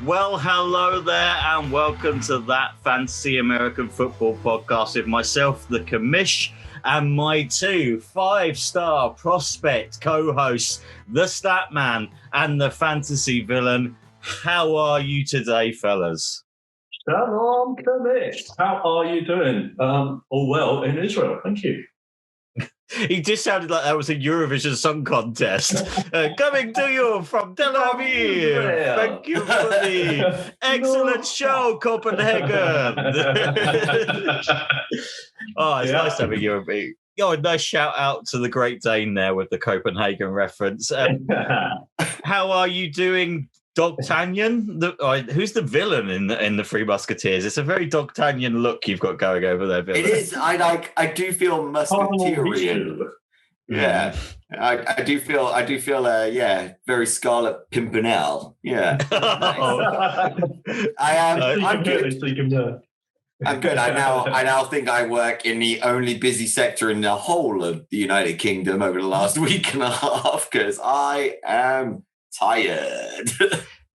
Well, hello there, and welcome to That Fantasy American Football Podcast with myself, the Commish, and my two five-star prospect co-hosts, the Statman and the Fantasy Villain. How are you today, fellas? Shalom, Commish. How are you doing? All well in Israel, thank you. He just sounded like that was a Eurovision Song Contest. Coming to you from Tel Aviv. Thank you for the excellent show, Copenhagen. It's nice to have a Eurovision. Oh, nice shout out to the Great Dane there with the Copenhagen reference. How are you doing, D'Artagnan? Who's the villain in the Three Musketeers? It's a very D'Artagnan look you've got going over there, villain. It is. I do feel Musketeerian. Yeah, I do feel. Very Scarlet Pimpernel. Yeah, I am. I'm good. I'm good. I now think I work in the only busy sector in the whole of the United Kingdom over the last week and a half because I am tired.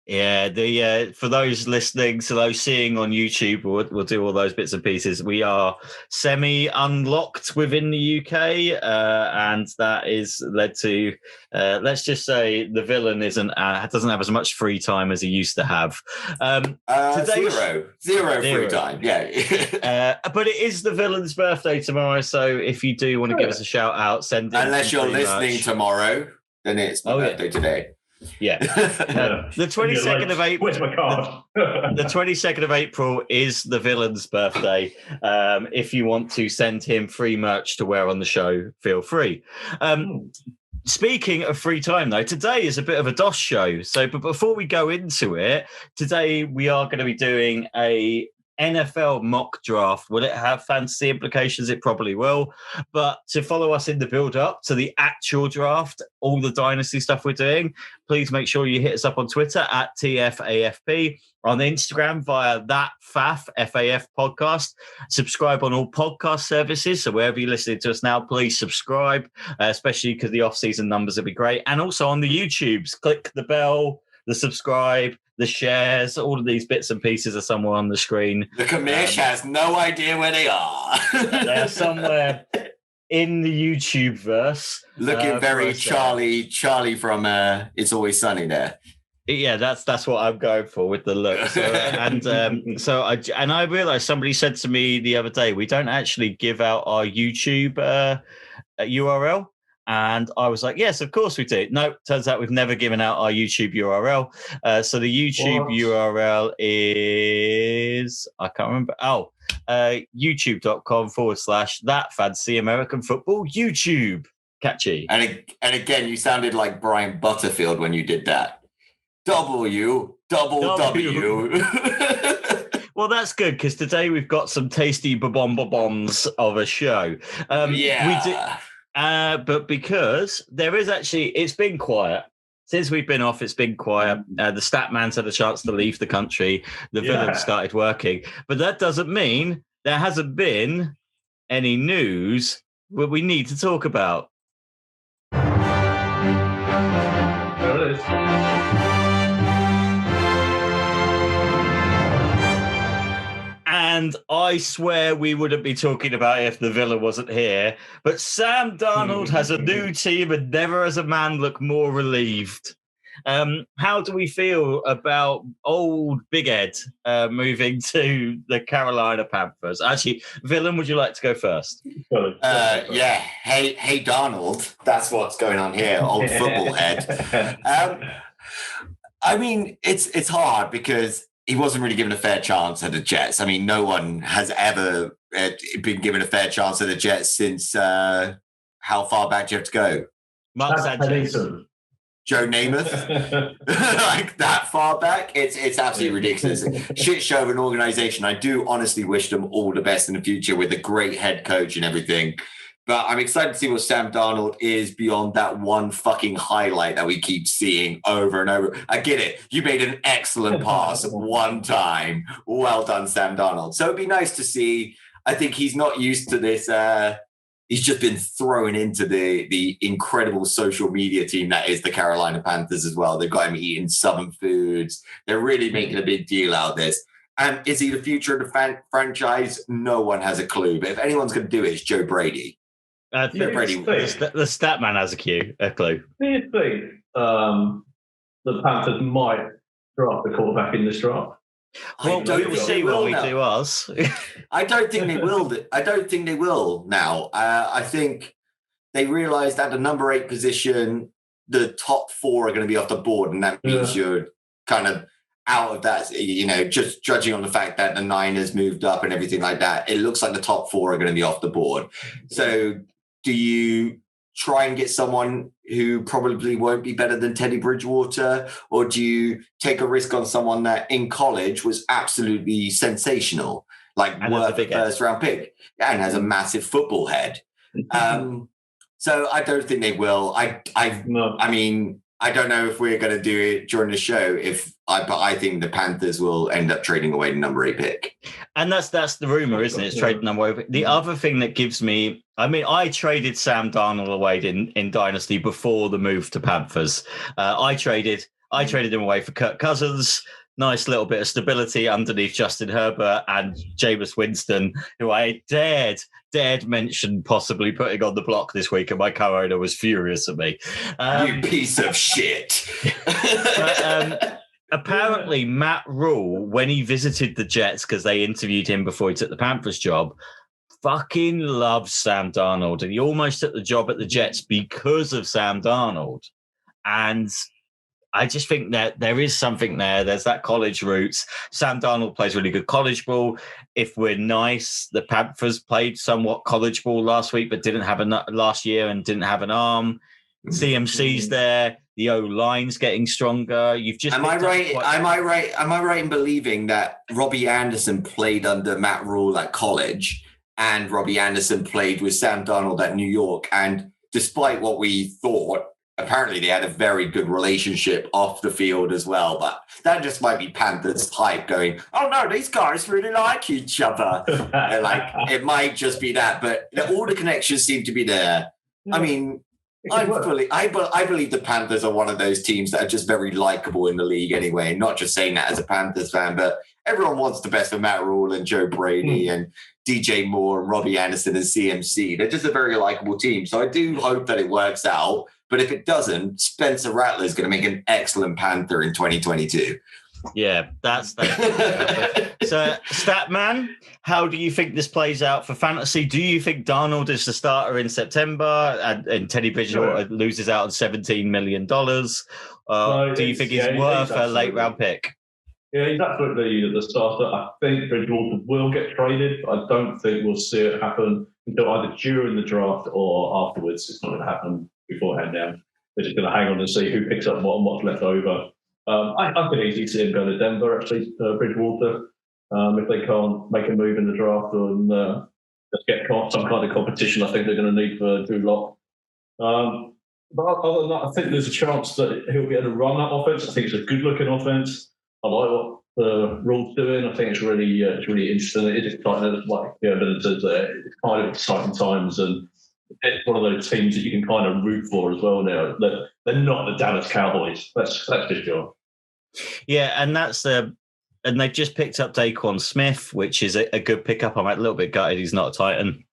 Yeah, for those listening, so those seeing on YouTube, we'll do all those bits and pieces. We are semi-unlocked within the UK, and that is led to, let's just say, the villain doesn't have as much free time as he used to have. Zero free time. Yeah, but it is the villain's birthday tomorrow, so if you do want to give us a shout out, send it. Unless you're listening tomorrow, then it's my birthday today. Yeah, the 22nd of April. Where's my card? The 22nd of April is the villain's birthday. If you want to send him free merch to wear on the show, feel free. Speaking of free time, though, today is a bit of a DOS show. But before we go into it, today we are going to be doing a NFL mock draft. Will it have fantasy implications? It probably will. But to follow us in the build-up to the actual draft, all the dynasty stuff we're doing, please make sure you hit us up on Twitter at TFAFP, on Instagram via that FAF podcast. Subscribe on all podcast services. So wherever you're listening to us now, please subscribe, especially because the off-season numbers will be great. And also on the YouTubes, click the bell, the subscribe, the shares, all of these bits and pieces are somewhere on the screen. The Commish has no idea where they are. They're somewhere in the YouTube verse. Looking very Charlie from It's Always Sunny there. Yeah, that's what I'm going for with the look. So, I realized somebody said to me the other day, we don't actually give out our YouTube URL. And I was like, yes, of course we do. No, turns out we've never given out our YouTube URL. So the YouTube URL is, I can't remember. YouTube.com/That Fantasy American Football YouTube. Catchy. And again, you sounded like Brian Butterfield when you did that. W. Well, that's good because today we've got some tasty bombs of a show. But because there is actually, it's been quiet. Since we've been off, it's been quiet. The Statman's had a chance to leave the country. The villain started working. But that doesn't mean there hasn't been any news that we need to talk about. There it is. And I swear we wouldn't be talking about it if the villain wasn't here. But Sam Darnold has a new team and never has a man look more relieved. How do we feel about old Big Ed moving to the Carolina Panthers? Actually, villain, would you like to go first? Hey, Darnold. That's what's going on here, old football head. I mean, it's hard because he wasn't really given a fair chance at the Jets. I mean, no one has ever been given a fair chance at the Jets since how far back do you have to go? Mark Sanchez. Joe Namath, like that far back. It's absolutely ridiculous. Shit show of an organization. I do honestly wish them all the best in the future with a great head coach and everything. But I'm excited to see what Sam Darnold is beyond that one fucking highlight that we keep seeing over and over. I get it. You made an excellent pass one time. Well done, Sam Darnold. So it'd be nice to see. I think he's not used to this he's just been thrown into the incredible social media team that is the Carolina Panthers as well. They've got him eating Southern foods. They're really making a big deal out of this. And is he the future of the franchise? No one has a clue. But if anyone's going to do it, it's Joe Brady. Joe Brady. The Statman has a clue. Do you think the Panthers might draft a quarterback in this draft? Well, we'll see when we do ours. I don't think they will. I don't think they will now. I think they realised at the number 8 position, the top 4 are going to be off the board, and that means you're kind of out of that. Just judging on the fact that the Niners moved up and everything like that, it looks like the top 4 are going to be off the board. So, do you try and get someone who probably won't be better than Teddy Bridgewater, or do you take a risk on someone that in college was absolutely sensational, like worth a first-round pick, and has a massive football head? So I don't think they will. I mean, I don't know if we're going to do it during the show. But I think the Panthers will end up trading away the number 8 pick. And that's the rumor, isn't it? It's trading number 8 pick. The other thing that gives me, I traded Sam Darnold away in Dynasty before the move to Panthers. I traded him away for Kirk Cousins. Nice little bit of stability underneath Justin Herbert and Jameis Winston, who I dared mention possibly putting on the block this week, and my co-owner was furious at me. You piece of shit. Apparently, Matt Rule, when he visited the Jets, because they interviewed him before he took the Panthers job, fucking loves Sam Darnold. And he almost took the job at the Jets because of Sam Darnold. And I just think that there is something there. There's that college roots. Sam Darnold plays really good college ball. If we're nice, the Panthers played somewhat college ball last week, but last year and didn't have an arm. CMC's there. The O-line's getting stronger. Am I right in believing that Robbie Anderson played under Matt Rule at college, and Robbie Anderson played with Sam Darnold at New York? And despite what we thought, apparently they had a very good relationship off the field as well. But that just might be Panthers hype going, oh no, these guys really like each other. It might just be that, but all the connections seem to be there. I mean, I believe the Panthers are one of those teams that are just very likable in the league anyway. And not just saying that as a Panthers fan, but everyone wants the best of Matt Rule and Joe Brady and DJ Moore and Robbie Anderson and CMC. They're just a very likable team. So I do hope that it works out. But if it doesn't, Spencer Rattler is going to make an excellent Panther in 2022. Yeah, that's So, Statman, how do you think this plays out for fantasy? Do you think Darnold is the starter in September and Teddy Bridgewater loses out on $17 million? Do you think he's worth a late-round pick? Yeah, he's absolutely the starter. I think Bridgewater will get traded. I don't think we'll see it happen until either during the draft or afterwards. It's not going to happen beforehand now. They're just going to hang on and see who picks up what and what's left over. I could easily see him go to Denver, actually, Bridgewater, if they can't make a move in the draft and just get some kind of competition. I think they're going to need for Drew Lock. But other than that, I think there's a chance that he'll be able to run that offense. I think it's a good-looking offense. I like what the Rule's doing. I think it's really interesting. It is exciting. It's kind of exciting times, and it's one of those teams that you can kind of root for as well now. They're not the Dallas Cowboys. That's for sure. Yeah, and they've just picked up Daquan Smith, which is a good pickup. I'm a little bit gutted he's not a Titan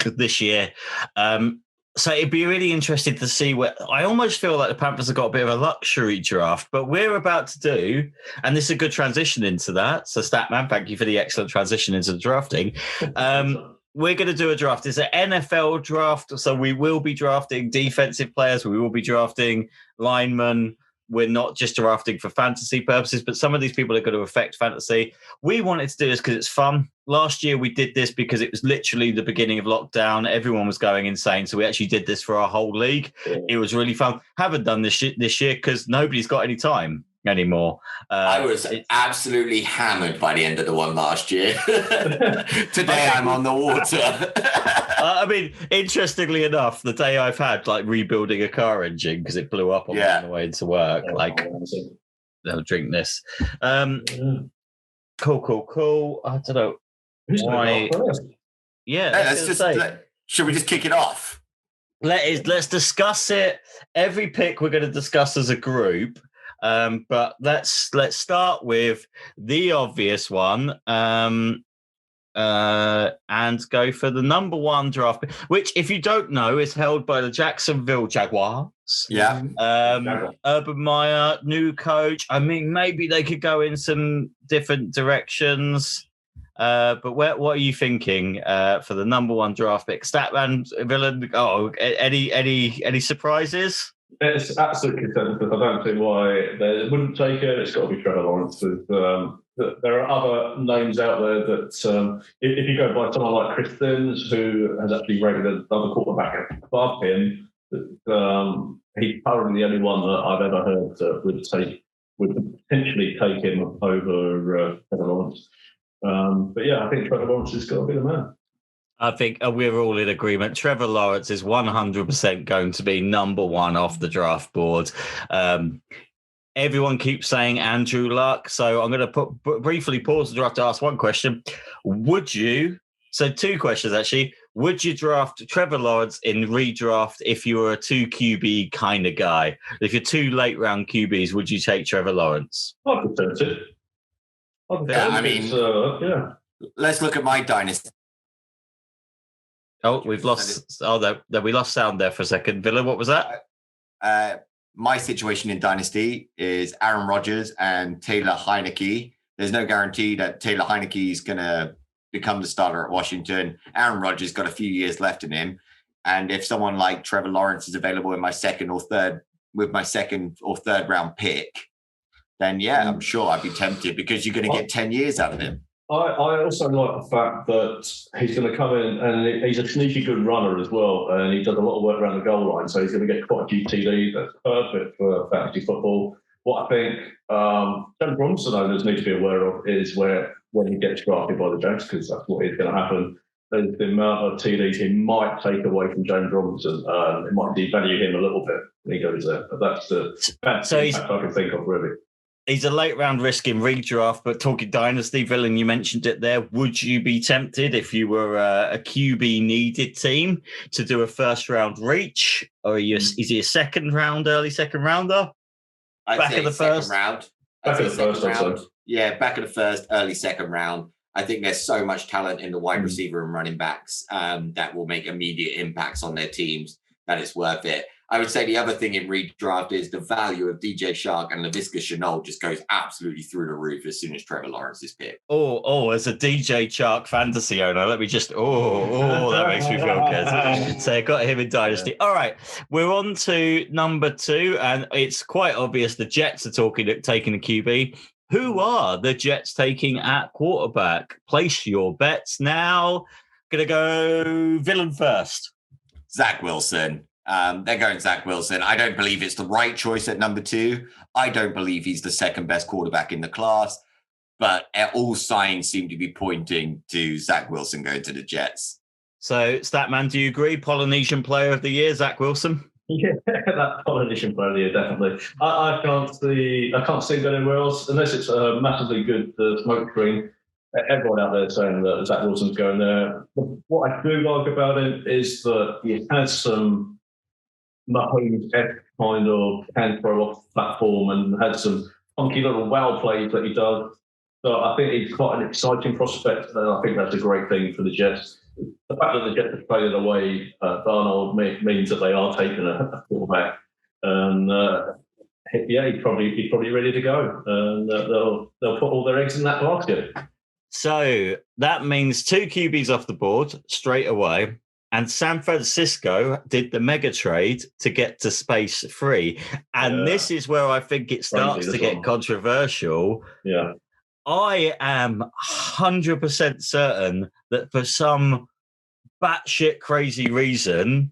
this year. So it'd be really interesting to see I almost feel like the Panthers have got a bit of a luxury draft, but we're about to do, and this is a good transition into that. So Statman, thank you for the excellent transition into the drafting. We're going to do a draft. It's an NFL draft, so we will be drafting defensive players. We will be drafting linemen. We're not just drafting for fantasy purposes, but some of these people are going to affect fantasy. We wanted to do this because it's fun. Last year, we did this because it was literally the beginning of lockdown. Everyone was going insane, so we actually did this for our whole league. It was really fun. Haven't done this year because nobody's got any time anymore. I was absolutely hammered by the end of the one last year. Today I'm on the water. I mean, interestingly enough, the day I've had rebuilding a car engine because it blew up on the way into work. I'll drink this. Cool. I don't know why. Yeah, should we just kick it off? Let's discuss it. Every pick we're going to discuss as a group, but let's start with the obvious one, and go for the number one draft pick, which, if you don't know, is held by the Jacksonville Jaguars. Yeah. Urban Meyer, new coach. I mean, maybe they could go in some different directions. But what are you thinking for the number one draft pick? Statman, villain. Oh, any surprises? It's absolute consensus. I don't see why they wouldn't take it. It's got to be Trevor Lawrence. There are other names out there that, if you go by someone like Chris Sims, who has actually rated another quarterback above him, he's probably the only one that I've ever heard that would potentially take him over Trevor Lawrence. But yeah, I think Trevor Lawrence has got to be the man. I think we're all in agreement. Trevor Lawrence is 100% going to be number one off the draft board. Everyone keeps saying Andrew Luck, so I'm going to briefly pause the draft to ask one question. Would you? So two questions actually. Would you draft Trevor Lawrence in redraft if you were a 2 QB kind of guy? If you're 2 late round QBs, would you take Trevor Lawrence? I'd be tempted. Yeah. Let's look at my dynasty. Oh, we've lost. We lost sound there for a second. Villa, what was that? My situation in dynasty is Aaron Rodgers and Taylor Heineke. There's no guarantee that Taylor Heineke is going to become the starter at Washington. Aaron Rodgers got a few years left in him, and if someone like Trevor Lawrence is available in my second or third round pick, then yeah, I'm sure I'd be tempted because you're going to get 10 years out of him. I also like the fact that he's going to come in and he's a sneaky good runner as well, and he does a lot of work around the goal line, so he's going to get quite a few TDs. That's perfect for fantasy football. What I think John Bronson owners need to be aware of is when he gets drafted by the Jags, because that's what is going to happen. There's the amount of TDs he might take away from James Robinson. It might devalue him a little bit when he goes there, but that's the best impact I can think of, really. He's a late round risk in redraft, but talking dynasty, villain, you mentioned it there. Would you be tempted if you were a QB needed team to do a first round reach, or is he a second round, early second rounder? Back of the first round. Back of the first round. Yeah, back of the first, early second round. I think there's so much talent in the wide receiver and running backs that will make immediate impacts on their teams that it's worth it. I would say the other thing in redraft is the value of DJ Shark and Laviska Shenault just goes absolutely through the roof as soon as Trevor Lawrence is picked. Oh, as a DJ Shark fantasy owner, let me just, that makes me feel good. So I got him in Dynasty. Yeah. All right, we're on to number 2, and it's quite obvious the Jets are taking a QB. Who are the Jets taking at quarterback? Place your bets now. Gonna go villain first. Zach Wilson. They're going Zach Wilson. I don't believe it's the right choice at number 2. I don't believe he's the second best quarterback in the class, but all signs seem to be pointing to Zach Wilson going to the Jets. So, Statman, do you agree? Polynesian Player of the Year, Zach Wilson? Yeah, that Polynesian Player of the Year, definitely. I can't see that anywhere else unless it's a massively good smoke screen. Everyone out there saying that Zach Wilson's going there. What I do like about him is that he has some Mahomes-esque kind of hand throw off platform and had some funky little wow plays that he does. So I think he's quite an exciting prospect, and I think that's a great thing for the Jets. The fact that the Jets have traded away Darnold means that they are taking a quarterback, and he's probably ready to go, and they'll put all their eggs in that basket. So that means 2 QBs off the board straight away. And San Francisco did the mega trade to get to space 3. And this is where I think it starts to get controversial. Yeah. I am 100% certain that for some batshit crazy reason,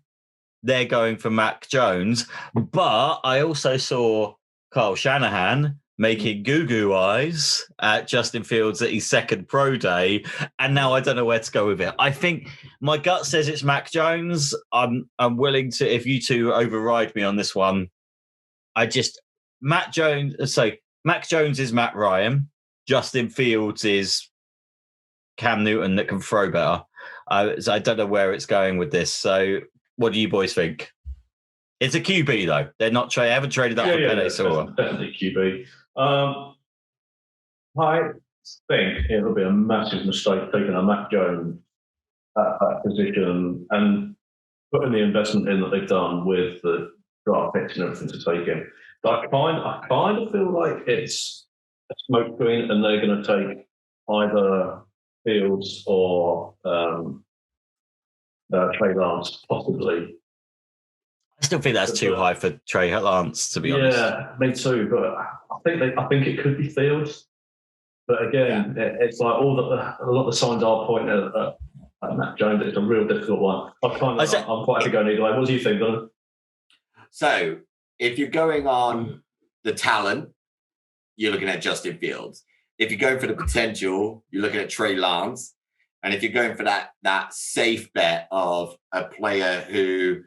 they're going for Mac Jones. But I also saw Kyle Shanahan making goo-goo eyes at Justin Fields at his second pro day, and now I don't know where to go with it. I think my gut says it's Mac Jones. I'm willing to, if you two override me on this one, Mac Jones is Matt Ryan. Justin Fields is Cam Newton that can throw better. So I don't know where it's going with this. So what do you boys think? It's a QB though. They're not haven't traded up for Penei Sewell. Definitely QB. I think it'll be a massive mistake taking a Mac Jones at that position and putting the investment in that they've done with the draft picks and everything to take him. But I kind of feel like it's a smoke screen, and they're going to take either Fields or Trey Lance, possibly. I still think that's too high for Trey Lance, to be honest. Yeah, me too. But I think it could be Fields. But again, it's like a lot of the signs are pointing at Matt Jones. It's a real difficult one. I'm quite happy to go either way. What do you think, Don? So, if you're going on the talent, you're looking at Justin Fields. If you're going for the potential, you're looking at Trey Lance. And if you're going for that safe bet of a player who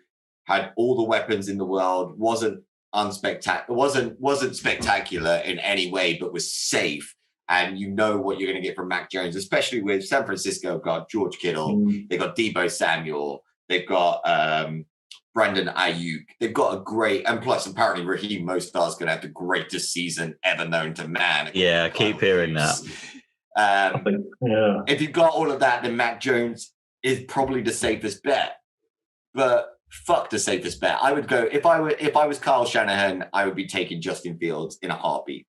had all the weapons in the world, wasn't spectacular in any way, but was safe, and you know what you're going to get from Mac Jones, especially with San Francisco got George Kittle, they've got Deebo Samuel, they've got Brandon Ayuk, they've got a great, and plus apparently Raheem Mostert's going to have the greatest season ever known to man. Yeah, I keep hearing that. If you've got all of that, then Mac Jones is probably the safest bet. But fuck the safest bet. I would go if I was Kyle Shanahan, I would be taking Justin Fields in a heartbeat.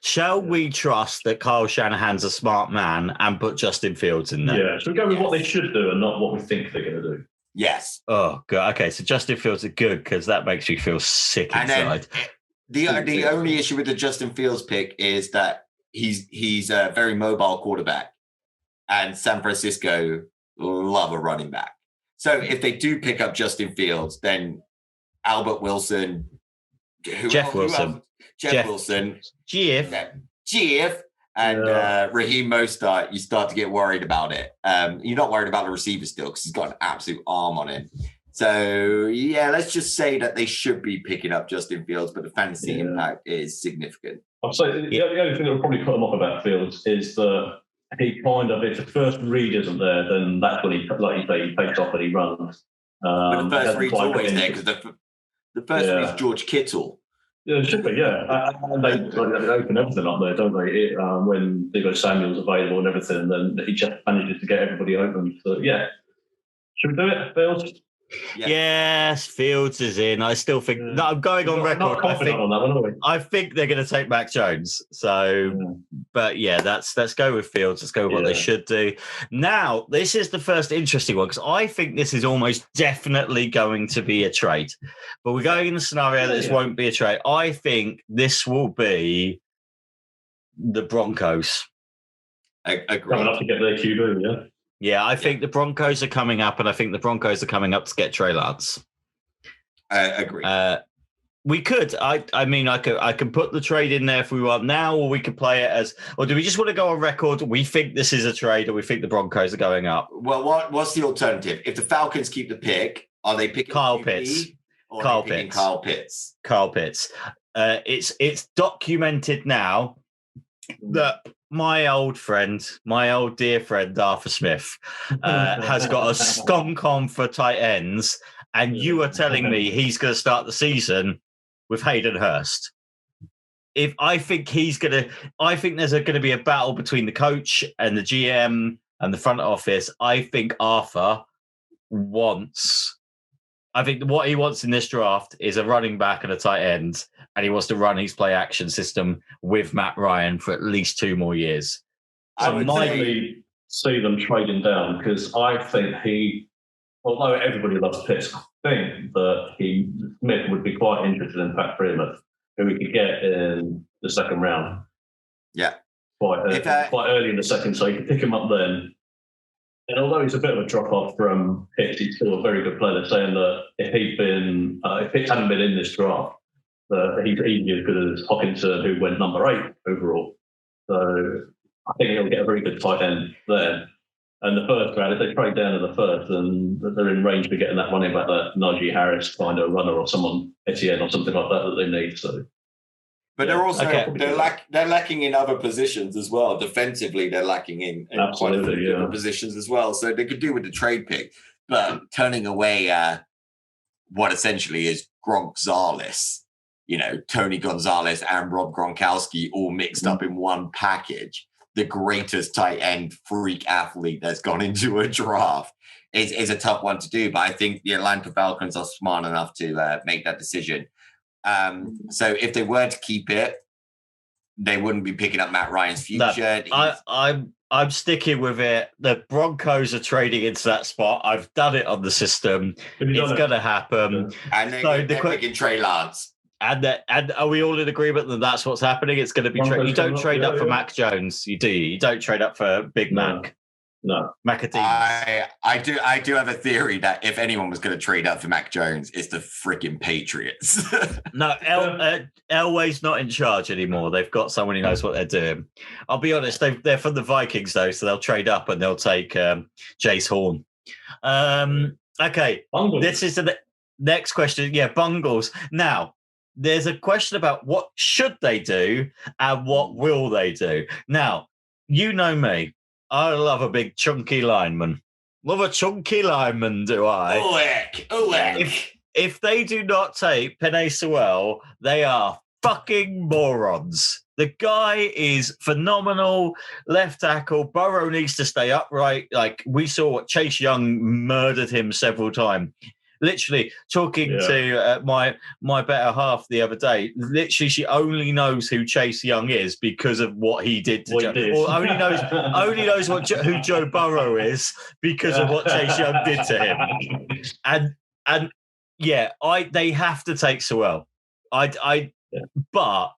Shall we trust that Kyle Shanahan's a smart man and put Justin Fields in there? Yeah, should we go with what they should do and not what we think they're going to do? Yes. Oh, God. Okay, so Justin Fields are good because that makes me feel sick inside. And the only issue with the Justin Fields pick is that he's a very mobile quarterback, and San Francisco love a running back. So if they do pick up Justin Fields, then Albert Wilson, Jeff Wilson, and Raheem Mostert, you start to get worried about it. You're not worried about the receiver still because he's got an absolute arm on him. So, yeah, let's just say that they should be picking up Justin Fields, but the fantasy impact is significant. I'd say the only thing that would probably put them off about Fields is that he kind of, if the first read isn't there, then that's when he, like you say, he takes off and he runs. But the first read's always there because the first read's George Kittle. Yeah, it should be, yeah. And they open everything up there, don't they? When Deebo Samuel's available and everything, then he just manages to get everybody open. So, yeah. Should we do it, Fields? Yeah. Yes, Fields is in. I still think I'm going on record. Not confident on that one, are we? I think they're going to take Mac Jones. So, but yeah, let's go with Fields. Let's go with what they should do. Now, this is the first interesting one because I think this is almost definitely going to be a trade. But we're going in the scenario that this won't be a trade. I think this will be the Broncos. Coming up to get their QB, yeah. Yeah, I think the Broncos are coming up, and I think the Broncos are coming up to get Trey Lance. Agree. We could. I mean, I can put the trade in there if we want now, or we could play it as. Or do we just want to go on record? We think this is a trade, or we think the Broncos are going up. Well, what's the alternative? If the Falcons keep the pick, are they picking Kyle Pitts? Kyle Pitts. Kyle Pitts. It's documented now that my old dear friend Arthur Smith has got a stonk on for tight ends, and you are telling me he's going to start the season with Hayden Hurst. I think there's going to be a battle between the coach and the GM and the front office. I think Arthur what he wants in this draft is a running back and a tight end, and he wants to run his play action system with Matt Ryan for at least 2 more years. I would see them trading down because I think although everybody loves Pitts, I think that Smith would be quite interested in Pat Freeman, who we could get in the second round. Yeah. Quite early in the second, so you could pick him up then. And although he's a bit of a drop-off from Pitts, he's still a very good player. They're saying that if Pitts hadn't been in this draft, he's easily as good as Hockenson, who went number 8 overall. So I think he'll get a very good tight end there. And the first round, if they trade down to the first, then they're in range for getting that running back, that Najee Harris kind of runner or someone, Etienne or something like that they need. So But they're also they're lacking in other positions as well. Defensively, they're lacking in quite a few different positions as well. So they could do with the trade pick, but turning away what essentially is Gronkzales, Tony Gonzalez and Rob Gronkowski all mixed up in one package. The greatest tight end freak athlete that's gone into a draft is a tough one to do. But I think the Atlanta Falcons are smart enough to make that decision. So if they were to keep it, they wouldn't be picking up Matt Ryan's future. No, I'm sticking with it. The Broncos are trading into that spot. I've done it on the system. It's going to happen. And they're picking Trey Lance. And are we all in agreement that that's what's happening? It's going to be you don't trade up for Mac Jones. You don't trade up for Big Mac. No. Macadam. I do have a theory that if anyone was going to trade up for Mac Jones, it's the freaking Patriots. No, Elway's not in charge anymore. They've got someone who knows what they're doing. I'll be honest, they're from the Vikings, though, so they'll trade up and they'll take Jace Horn. Okay, Bungles. This is the next question. Yeah, Bungles. Now, there's a question about what should they do and what will they do. Now, you know me. I love a big chunky lineman. Love a chunky lineman, do I? If they do not take Penei Sewell, they are fucking morons. The guy is phenomenal. Left tackle. Burrow needs to stay upright. Like we saw what Chase Young murdered him several times. Literally talking to my better half the other day. Literally, she only knows who Chase Young is because of what he did to Joe. Or only knows who Joe Burrow is because of what Chase Young did to him. And they have to take Sewell. But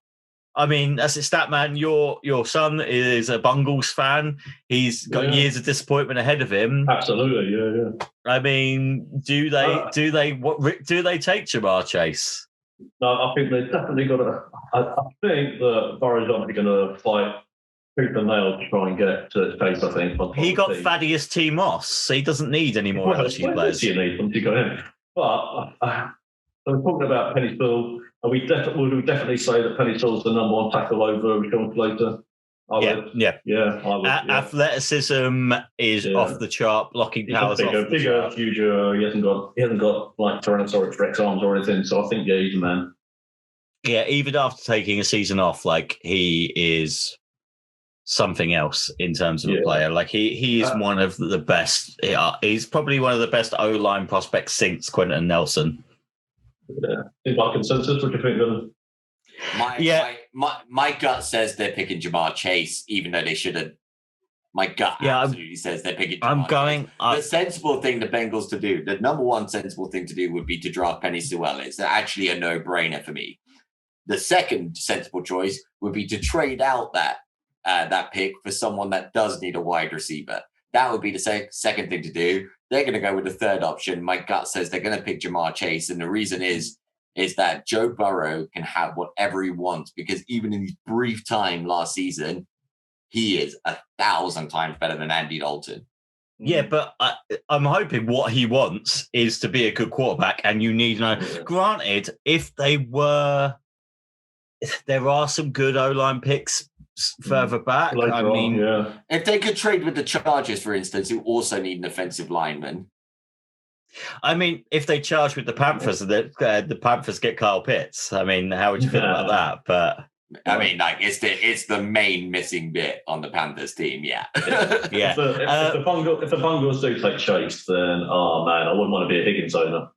I mean, that's it, Statman. Your son is a Bengals fan. He's got years of disappointment ahead of him. Absolutely, yeah. I mean, do they take Jamar Chase? No, I think they're definitely going to. I think that Burrow's obviously going to fight tooth and nail to try and get to Chase. I think he got Thaddeus T. Moss, so he doesn't need any more LSU players. You need once you got him. But we're talking about Penei Sewell. We would definitely say that Penei Sewell's the number one tackle over Sean Slater. Athleticism is off the chart. Blocking powers off the chart. Huger. He hasn't got like Tyrannosaurus Rex arms or anything. So I think he's a man. Yeah, even after taking a season off, like he is something else in terms of a player. Like he is one of the best. He's probably one of the best O-line prospects since Quentin Nelson. Yeah. Is my consensus? What do you think, Dylan? My gut says they're picking Jamar Chase, even though they shouldn't. My gut absolutely says they're picking Jamar Chase. The sensible thing the Bengals to do, the number one sensible thing to do would be to draft Penei Sewell. It's actually a no-brainer for me. The second sensible choice would be to trade out that pick for someone that does need a wide receiver. That would be the second thing to do. They're going to go with the third option. My gut says they're going to pick Jamar Chase. And the reason is that Joe Burrow can have whatever he wants because even in his brief time last season, he is 1,000 times better than Andy Dalton. Yeah, but I'm hoping what he wants is to be a good quarterback. And you need to know, granted, there are some good O-line picks further back. If they could trade with the Chargers, for instance, who also need an offensive lineman. I mean, if they charge with the Panthers, the Panthers get Kyle Pitts. I mean, how would you feel about that? But I mean, like it's the main missing bit on the Panthers team. Yeah. If the Bengals do take Chase, then oh man, I wouldn't want to be a Higgins owner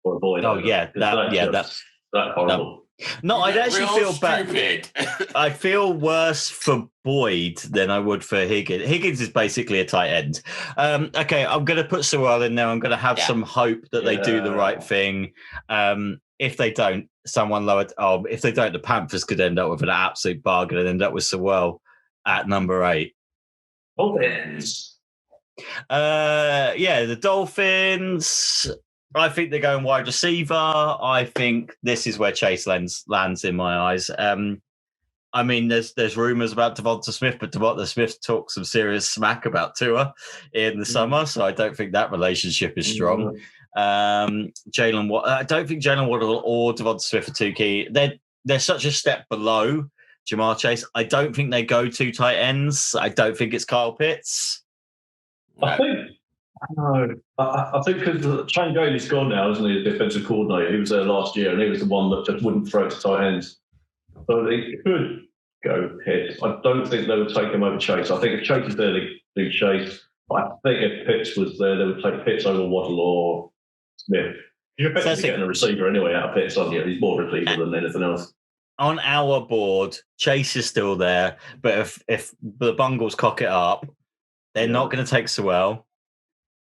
or a Boyd. Oh owner. That's horrible. No, I'd actually feel bad. I feel worse for Boyd than I would for Higgins. Higgins is basically a tight end. Okay, I'm going to put Sewell in there. I'm going to have some hope that they do the right thing. If they don't, someone lowered. If they don't, the Panthers could end up with an absolute bargain and end up with Sewell at number 8. Dolphins. The Dolphins. I think they're going wide receiver. I think this is where Chase lands in my eyes. I mean, there's rumors about Devonta Smith, but Devonta Smith talked some serious smack about Tua in the summer, so I don't think that relationship is strong. I don't think Jalen Waddle or Devonta Smith are too key. they're such a step below Jamar Chase. I don't think they go 2 tight ends. I don't think it's Kyle Pitts. I think because Shane Gailey's gone now, isn't he? The defensive coordinator. He was there last year, and he was the one that just wouldn't throw it to tight ends. So they could go Pitts. I don't think they would take him over Chase. I think if Chase is there, they do Chase. But I think if Pitts was there, they would take Pitts over Waddle or Smith. You're effectively getting a receiver anyway out of Pitts, aren't you? He's more receiver than anything else. On our board, Chase is still there, but if the Bengals cock it up, they're not going to take Sewell.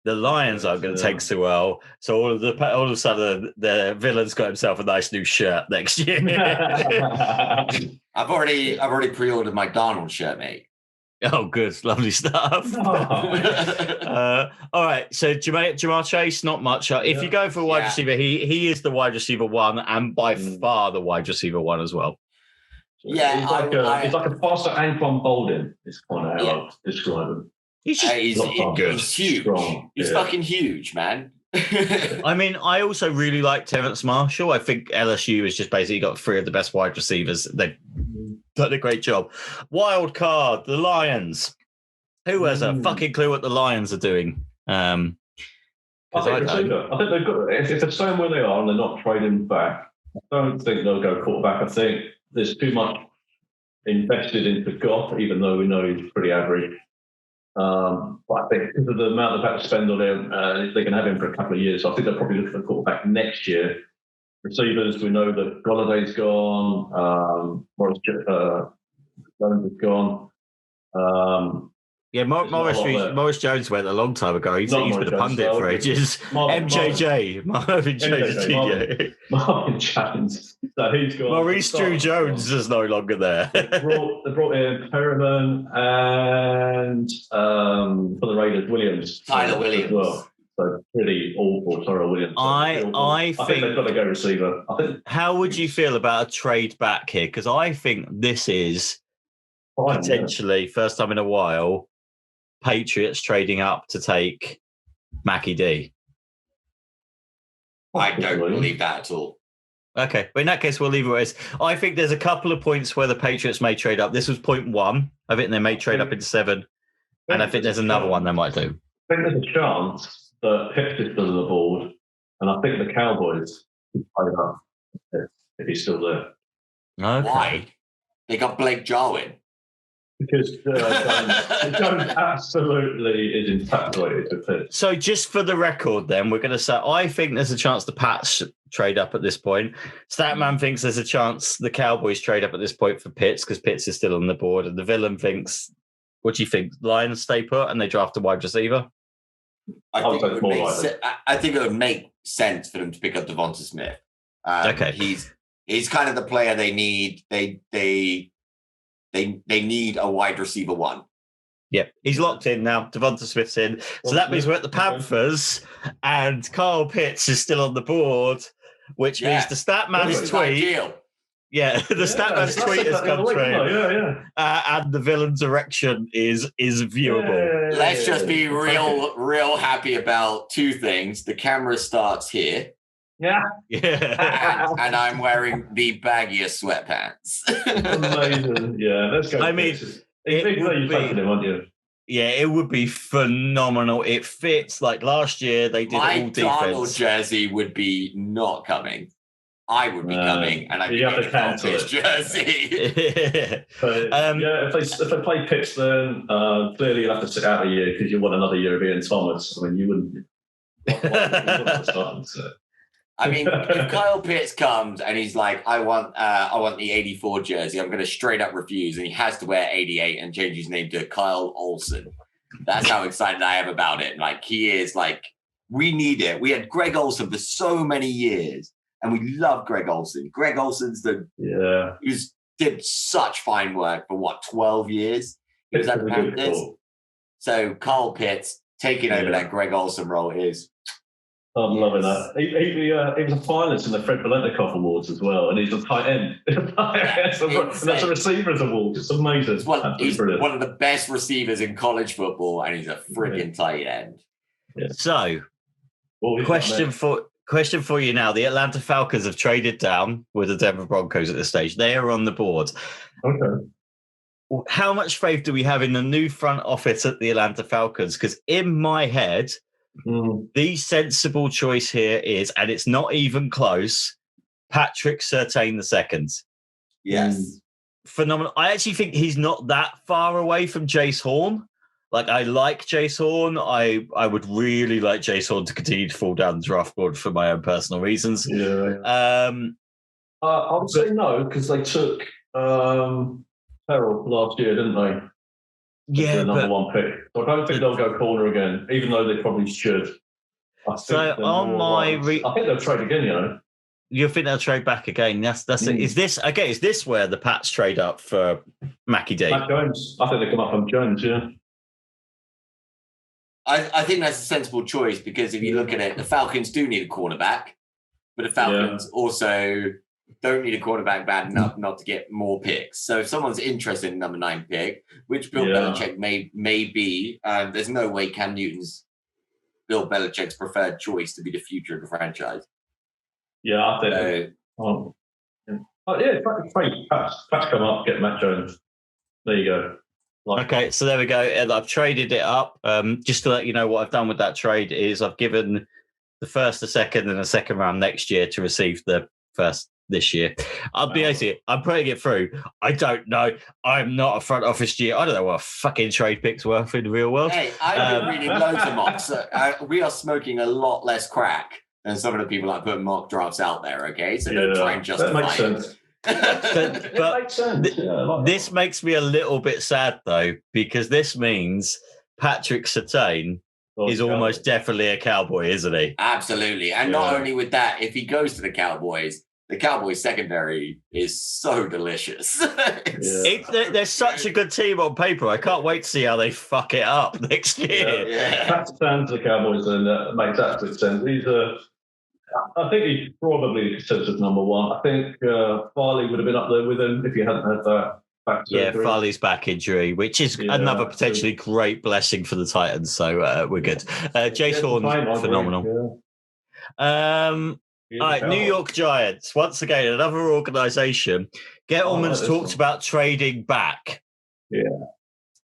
The Lions aren't going to take Sewell. So all of a sudden, the villain's got himself a nice new shirt next year. I've already pre-ordered my Darnold shirt, mate. Oh, good. Lovely stuff. All right. So Jamar Chase, not much. If you go for a wide receiver, he is the wide receiver 1 and by far the wide receiver 1 as well. Yeah. He's like a faster Anquan Bolden. It's kind of how I describe him. He's just good. He's huge. Strong. He's fucking huge, man. I mean, I also really like Terrence Marshall. I think LSU has just basically got 3 of the best wide receivers. They've done a great job. Wild card, the Lions. Who has a fucking clue what the Lions are doing? I think they've got. If they're staying where they are and they're not trading back, I don't think they'll go quarterback. I think there's too much invested into Guff, even though we know he's pretty average. But I think because of the amount they've had to spend on him, they can have him for a couple of years. So I think they'll probably look for a quarterback next year. Receivers, we know that Galladay's gone. Morris Jones is gone. Morris Jones went a long time ago. He's been a pundit for ages. Marvin Jones. So he's gone. Maurice Drew Jones is no longer there. They brought in Perriman and for the Raiders, Williams. Tyler Williams. As well. So pretty awful, Tyler Williams. I think they've got to go receiver. How would you feel about a trade back here? Because I think this is potentially first time in a while Patriots trading up to take Mackie D. I don't believe that at all. Okay, but in that case, we'll leave it as. I think there's a couple of points where the Patriots may trade up. This was point 1. I think they may trade up into 7. And I think there's another one they might do. I think there's a chance that Pitts is still on the board. And I think the Cowboys could trade up if he's still there. Okay. Why? They got Blake Jarwin. Because Jones absolutely is infatuated with Pitts. So just for the record then, we're going to say, I think there's a chance the Pats trade up at this point. Statman thinks there's a chance the Cowboys trade up at this point for Pitts because Pitts is still on the board. And the villain thinks, what do you think? Lions stay put and they draft a wide receiver? I think it would make sense for them to pick up Devonta Smith. Okay. He's kind of the player they need. They need a wide receiver 1. Yeah, he's locked in now. Devonta Smith's in. So that means we're at the Panthers and Kyle Pitts is still on the board, which means the Statman's tweet. Ideal. Yeah, the Statman's tweet has come true. And the villain's erection is viewable. Let's just be real happy about 2 things. The camera starts here. Yeah. And I'm wearing the baggiest sweatpants. Amazing. Yeah, let's go. I mean, it would be phenomenal. It fits like last year. They did my all defense. Darnold jersey would be not coming. I would be coming, and I'd be have to cancel his jersey. If they play Pitts, then clearly you'll have to sit out a year because you want another year of Ian Thomas. I mean, you wouldn't. I mean, if Kyle Pitts comes and he's like, I want the 84 jersey, I'm going to straight up refuse. And he has to wear 88 and change his name to Kyle Olsen. That's how excited I am about it. Like, he is like, we need it. We had Greg Olsen for so many years and we love Greg Olsen. Greg Olsen's who's did such fine work for 12 years? He was at the Panthers. So Kyle Pitts taking over that Greg Olsen role is. I'm loving that. He was a finalist in the Fred Valentikoff Awards as well, and he's a tight end. That's a receivers award. It's amazing. He's one of the best receivers in college football, and he's a friggin' tight end. Yeah. So, question Question for you now. The Atlanta Falcons have traded down with the Denver Broncos at this stage. They are on the board. Okay. How much faith do we have in the new front office at the Atlanta Falcons? Because in my head, the sensible choice here is, and it's not even close, Patrick Surtain II. Yes. Phenomenal. I actually think he's not that far away from Jace Horn. Like, I like Jace Horn. I would really like Jace Horn to continue to fall down the draft board for my own personal reasons. Yeah. I would say no, because they took Terrell last year, didn't they? Yeah, the number one pick. So I don't think they'll go corner again, even though they probably should. I think they'll trade again, you know. You think they'll trade back again? That's it. Is this where the Pats trade up for Mackie D? Mac Jones. I think they come up on Jones, yeah. I think that's a sensible choice because if you look at it, the Falcons do need a cornerback, but the Falcons also don't need a cornerback bad enough not to get more picks. So if someone's interested in number 9 pick, which Bill Belichick may be, there's no way Cam Newton's Bill Belichick's preferred choice to be the future of the franchise. Yeah, I think. Pats come up, get Matt Jones. There you go. Okay, so there we go. And I've traded it up. Just to let you know what I've done with that trade is I've given the first, the second, and the second round next year to receive the first this year. I'll be honest with you, I'm putting it through. I don't know. I'm not a front office GM. I don't know what a fucking trade pick's worth in the real world. Hey, I've been reading loads of mocks. We are smoking a lot less crack than some of the people that put mock drafts out there, okay? So don't try and justify it. But this makes me a little bit sad, though, because this means Patrick Surtain is almost definitely a Cowboy, isn't he? Absolutely. And not only with that, if he goes to the Cowboys secondary is so delicious. They're such a good team on paper. I can't wait to see how they fuck it up next year. That's fans of the Cowboys, and that makes absolute sense. I think he's probably considered number 1. I think Farley would have been up there with him if he hadn't had that back surgery. Farley's back injury, which is another potentially great blessing for the Titans. So we're good. Jace Horn, phenomenal. All right, New York Giants. Once again, another organisation. Gettleman's talked about trading back. Yeah.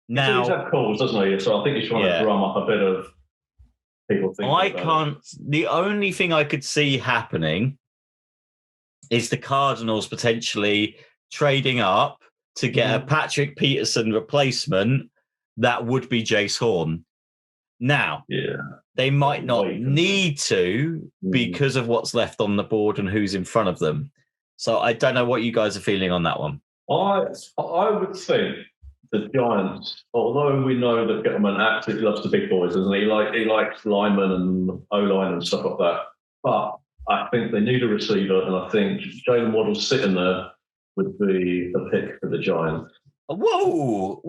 Now, he's had calls, doesn't he? So I think he's trying to drum up a bit of people thinking the only thing I could see happening is the Cardinals potentially trading up to get a Patrick Peterson replacement that would be Jace Horn. Now, they might not need to because of what's left on the board and who's in front of them. So I don't know what you guys are feeling on that one. I would think the Giants, although we know that Gettleman absolutely loves the big boys, doesn't he? He likes linemen and O-line and stuff like that. But I think they need a receiver, and I think Jalen Waddle's sitting there would be the pick for the Giants. Whoa!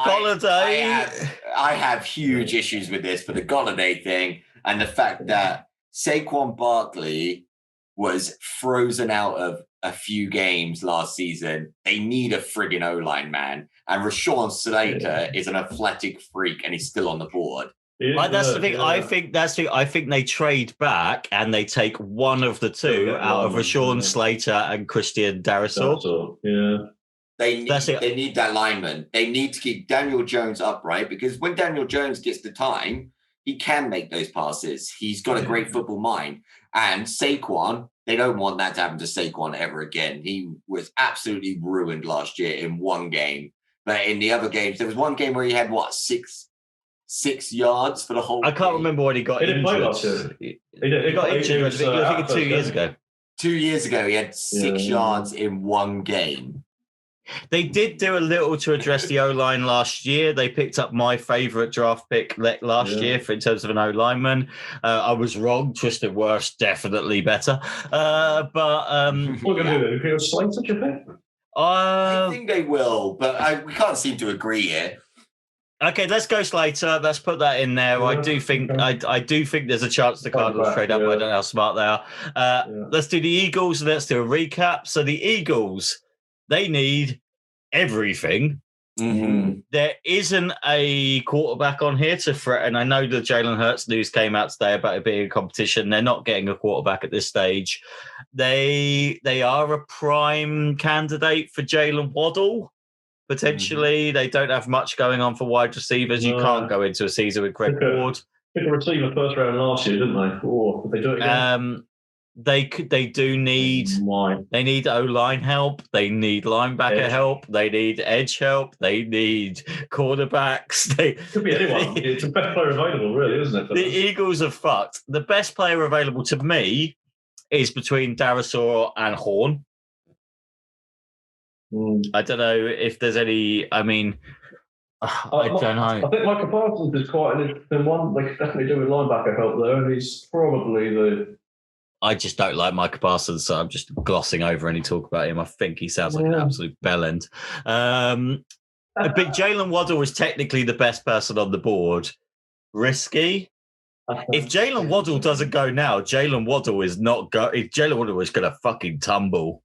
Golladay. I have huge issues with this for the Golladay thing and the fact that Saquon Barkley was frozen out of a few games last season. They need a friggin' O-line, man. And Rashawn Slater is an athletic freak and he's still on the board. That's the thing. I think they trade back and they take one of the two out of Rashawn Slater and Christian Darrisaw. They need that lineman. They need to keep Daniel Jones upright because when Daniel Jones gets the time, he can make those passes. He's got a great football mind. And Saquon, they don't want that to happen to Saquon ever again. He was absolutely ruined last year in one game. But in the other games, there was one game where he had, 6 yards for the whole I can't remember when he got injured. He got injured, I think 2 years ago. 2 years ago, he had 6 yards in one game. They did do a little to address the O-line last year. They picked up my favourite draft pick last year in terms of an O-lineman. I was wrong. Twisted Worst, definitely better. But what are you going to do? Are you Slater, do you think? I think they will, but we can't seem to agree here. Okay, let's go Slater. Let's put that in there. I do think there's a chance the Cardinals trade up. I don't know how smart they are. Let's do the Eagles and let's do a recap. So the Eagles, they need everything There isn't a quarterback on here to threaten. I know the Jalen Hurts news came out today about it being a competition. They're not getting a quarterback at this stage. They are a prime candidate for Jalen Waddle. Potentially, they don't have much going on for wide receivers. You can't go into a season with Greg Ward. Took a receiver first round last year, didn't they? Or did they do it again? They do need O-line help. They need linebacker help. They need edge help. They need quarterbacks. Could be anyone. It's the best player available, really, isn't it? The Eagles are fucked. The best player available to me is between Darasaur and Horn. I don't know if there's any. I mean, I don't know. I think Micah Parsons is quite an interesting one. They could definitely do with linebacker help there, and he's probably the. I just don't like Micah Parsons, so I'm just glossing over any talk about him. I think he sounds like an absolute bellend. But Jalen Waddle is technically the best person on the board. Risky. If Jalen Waddle doesn't go now, Jalen Waddle is not go. If Jalen Waddle is going to fucking tumble.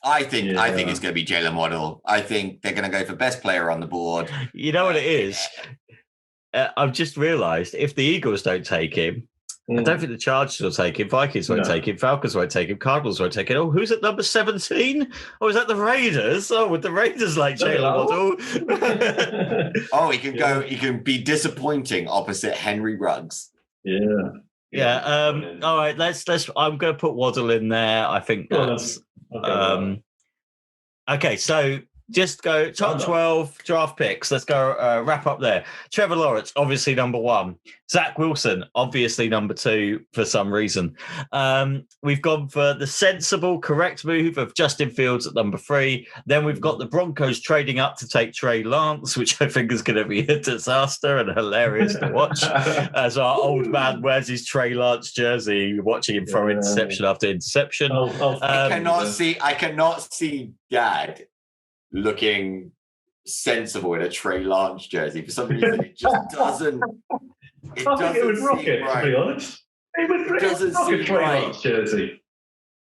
I think it's going to be Jalen Waddle. I think they're going to go for best player on the board. You know what it is? I've just realised if the Eagles don't take him, I don't think the Chargers will take him. Vikings won't take him. Falcons won't take him. Cardinals won't take him. Oh, who's at number 17? Oh, is that the Raiders? Oh, would the Raiders like Jalen Waddle? Oh, he can go. He can be disappointing opposite Henry Ruggs. Yeah. All right. Let's. I'm going to put Waddle in there. I think that's. Okay. So. Just go top 12 draft picks. Let's go wrap up there. Trevor Lawrence, obviously number 1. Zach Wilson, obviously number 2 for some reason. We've gone for the sensible, correct move of Justin Fields at number 3. Then we've got the Broncos trading up to take Trey Lance, which I think is going to be a disaster and hilarious to watch as our old man wears his Trey Lance jersey, watching him throw interception after interception. I cannot see Dad looking sensible in a Trey Lance jersey. For some reason, it just doesn't. It would rock it, right. To be honest. It doesn't seem Trey Lance jersey.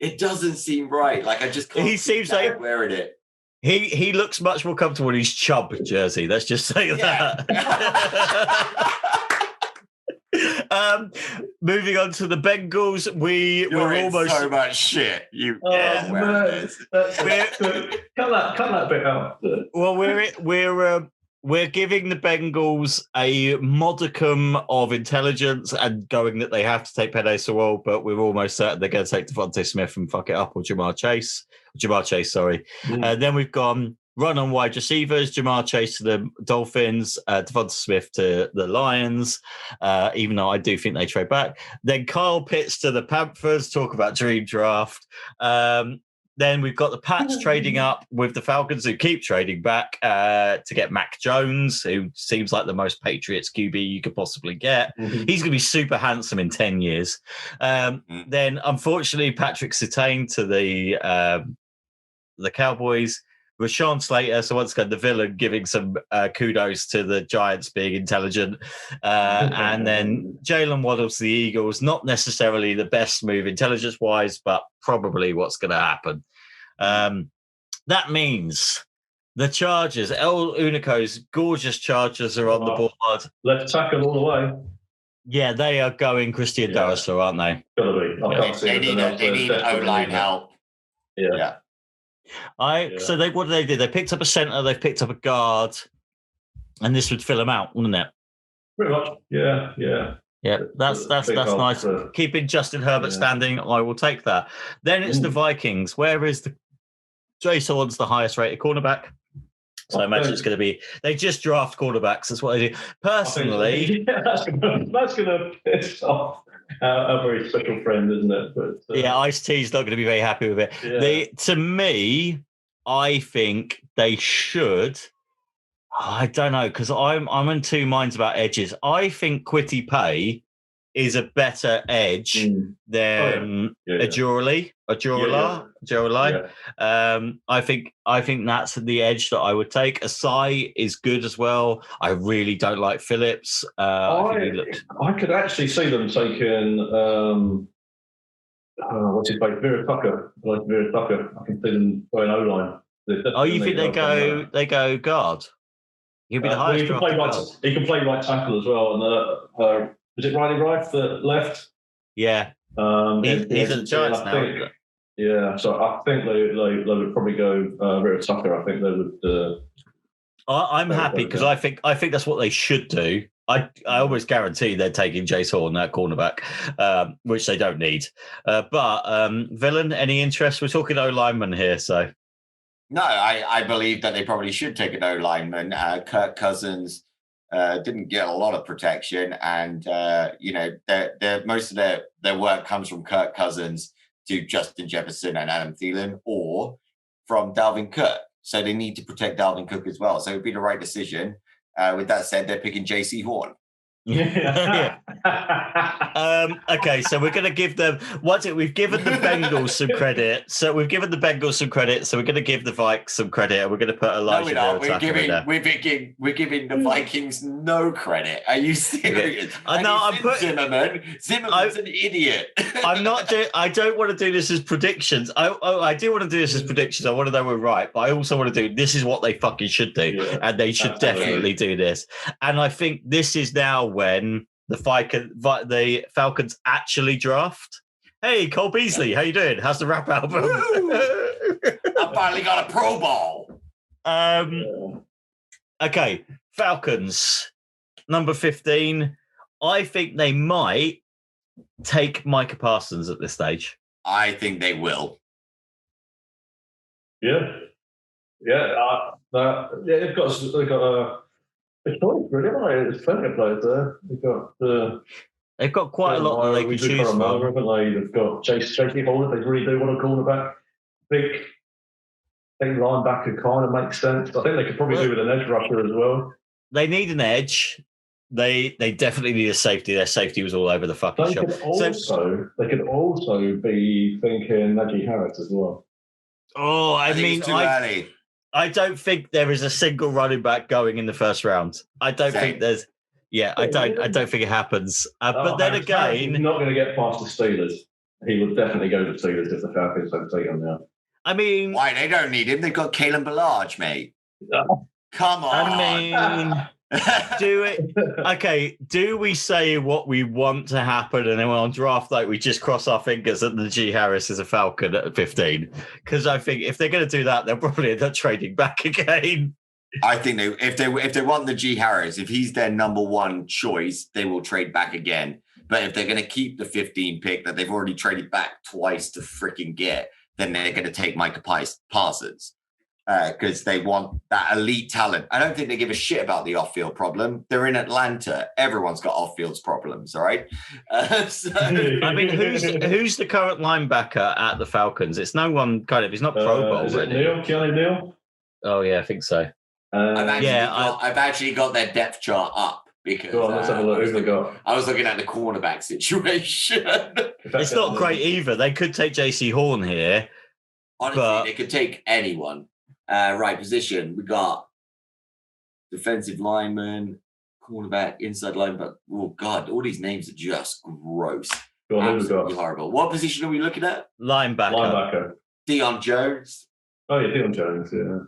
It doesn't seem right. Like I just can't. He seems like wearing it. He looks much more comfortable in his Chubb jersey. Let's just say that. Moving on to the Bengals, we're almost so much shit. Cut that bit out. Well, we're giving the Bengals a modicum of intelligence and going that they have to take Penei Sewell, but we're almost certain they're going to take Devontae Smith and fuck it up, or Jamar Chase. Then we've gone run on wide receivers, Jamar Chase to the Dolphins, Devonta Smith to the Lions, even though I do think they trade back. Then Kyle Pitts to the Panthers, talk about dream draft. Then we've got the Pats trading up with the Falcons, who keep trading back to get Mac Jones, who seems like the most Patriots QB you could possibly get. He's going to be super handsome in 10 years. Then, unfortunately, Patrick Surtain to the Cowboys. Rashawn Slater, so once again, the villain, giving some kudos to the Giants being intelligent. And then Jalen Waddle to the Eagles, not necessarily the best move intelligence-wise, but probably what's going to happen. That means the Chargers, El Unico's gorgeous Chargers are on the board. Left tackle all the way. Yeah, they are going Christian Darrisaw, aren't they? Gotta be. They need O-line help. Yeah. So what did they do? They picked up a center, they've picked up a guard, and this would fill them out, wouldn't it? Pretty much, yeah. That's nice. Keeping Justin Herbert standing, I will take that. Then it's the Vikings. Where is the Jason Sawon's the highest rated cornerback? So I imagine it's going to be. They just draft quarterbacks. That's what I do personally. That's going to piss off a very special friend, isn't it? But, Ice-T's not going to be very happy with it. Yeah. To me, I think they should. I don't know, because I'm in two minds about edges. I think Kwity Paye is a better edge than Ajurali. I think that's the edge that I would take. Asai is good as well. I really don't like Phillips. I could actually see them taking what's his name? Vera Tucker. I like Vera Tucker. I can see them going O-line. Oh, you think they go guard? He'll be the highest drafted guard. He can play right tackle as well. And was it Riley Rife that left? Yeah. He's at the Giants now. Yeah, so I think they would probably go Rita Tucker. I think they would. I'm happy because I think that's what they should do. I almost guarantee they're taking Jace Horn, that cornerback, which they don't need. But Villain, any interest? We're talking O-lineman here, so. No, I believe that they probably should take an O-lineman. Kirk Cousins didn't get a lot of protection, and most of their work comes from Kirk Cousins to Justin Jefferson and Adam Thielen, or from Dalvin Cook. So they need to protect Dalvin Cook as well. So it would be the right decision. With that said, they're picking JC Horn. Yeah. Okay, so we're going to give them. We've given the Bengals some credit. So we're giving the Vikes some credit, and we're going to put Elijah. No, we're giving the Vikings no credit. Are you serious? Zimmerman's an idiot. I don't want to do this as predictions. I do want to do this as predictions. I want to know we're right, but I also want to do this is what they fucking should do, and they should definitely do this. And I think this is now when the Falcons actually draft. Hey, Cole Beasley, how you doing? How's the rap album? I finally got a Pro Bowl. Okay, Falcons, number 15. I think they might take Micah Parsons at this stage. I think they will. Yeah. They've got a choice, really, haven't they? There's plenty of players there. They've got quite a lot that they can choose from. Haven't they? They've got JC Horn. They really do want a cornerback. Big linebacker kind of makes sense. I think they could probably do with an edge rusher as well. They need an edge. They definitely need a safety. Their safety was all over the fucking shop. They could also be thinking Najee Harris as well. Oh, I mean, it's too early. I don't think there is a single running back going in the first round. I don't think there's. Yeah, I don't think it happens. But then again, he's not going to get past the Steelers. He would definitely go to the Steelers if the Falcons don't take him now. I mean, why they don't need him? They've got Kalen Ballage, mate. Come on. I mean, do it. Okay, do we say what we want to happen, and then on draft night we just cross our fingers that Najee Harris is a Falcon at 15? Because I think if they're going to do that, they'll probably end up trading back again. I think if they want Najee Harris, if he's their number one choice, they will trade back again. But if they're going to keep the 15 pick that they've already traded back twice to freaking get, then they're going to take Micah Parsons. Because they want that elite talent. I don't think they give a shit about the off-field problem. They're in Atlanta. Everyone's got off-field problems, all right? I mean, who's the current linebacker at the Falcons? It's no one He's not Pro Bowl. Is it Keanu Neal? Oh, yeah, I think so. I've actually got their depth chart up because let's have a look. Who they got? I was looking at the cornerback situation. It's not great either. They could take JC Horn here. Honestly, they could take anyone. Right position. We got defensive lineman, cornerback, inside linebacker. Oh God, all these names are just gross. Absolutely horrible. What position are we looking at? Linebacker. Deion Jones. Oh yeah, Deion Jones. Yeah,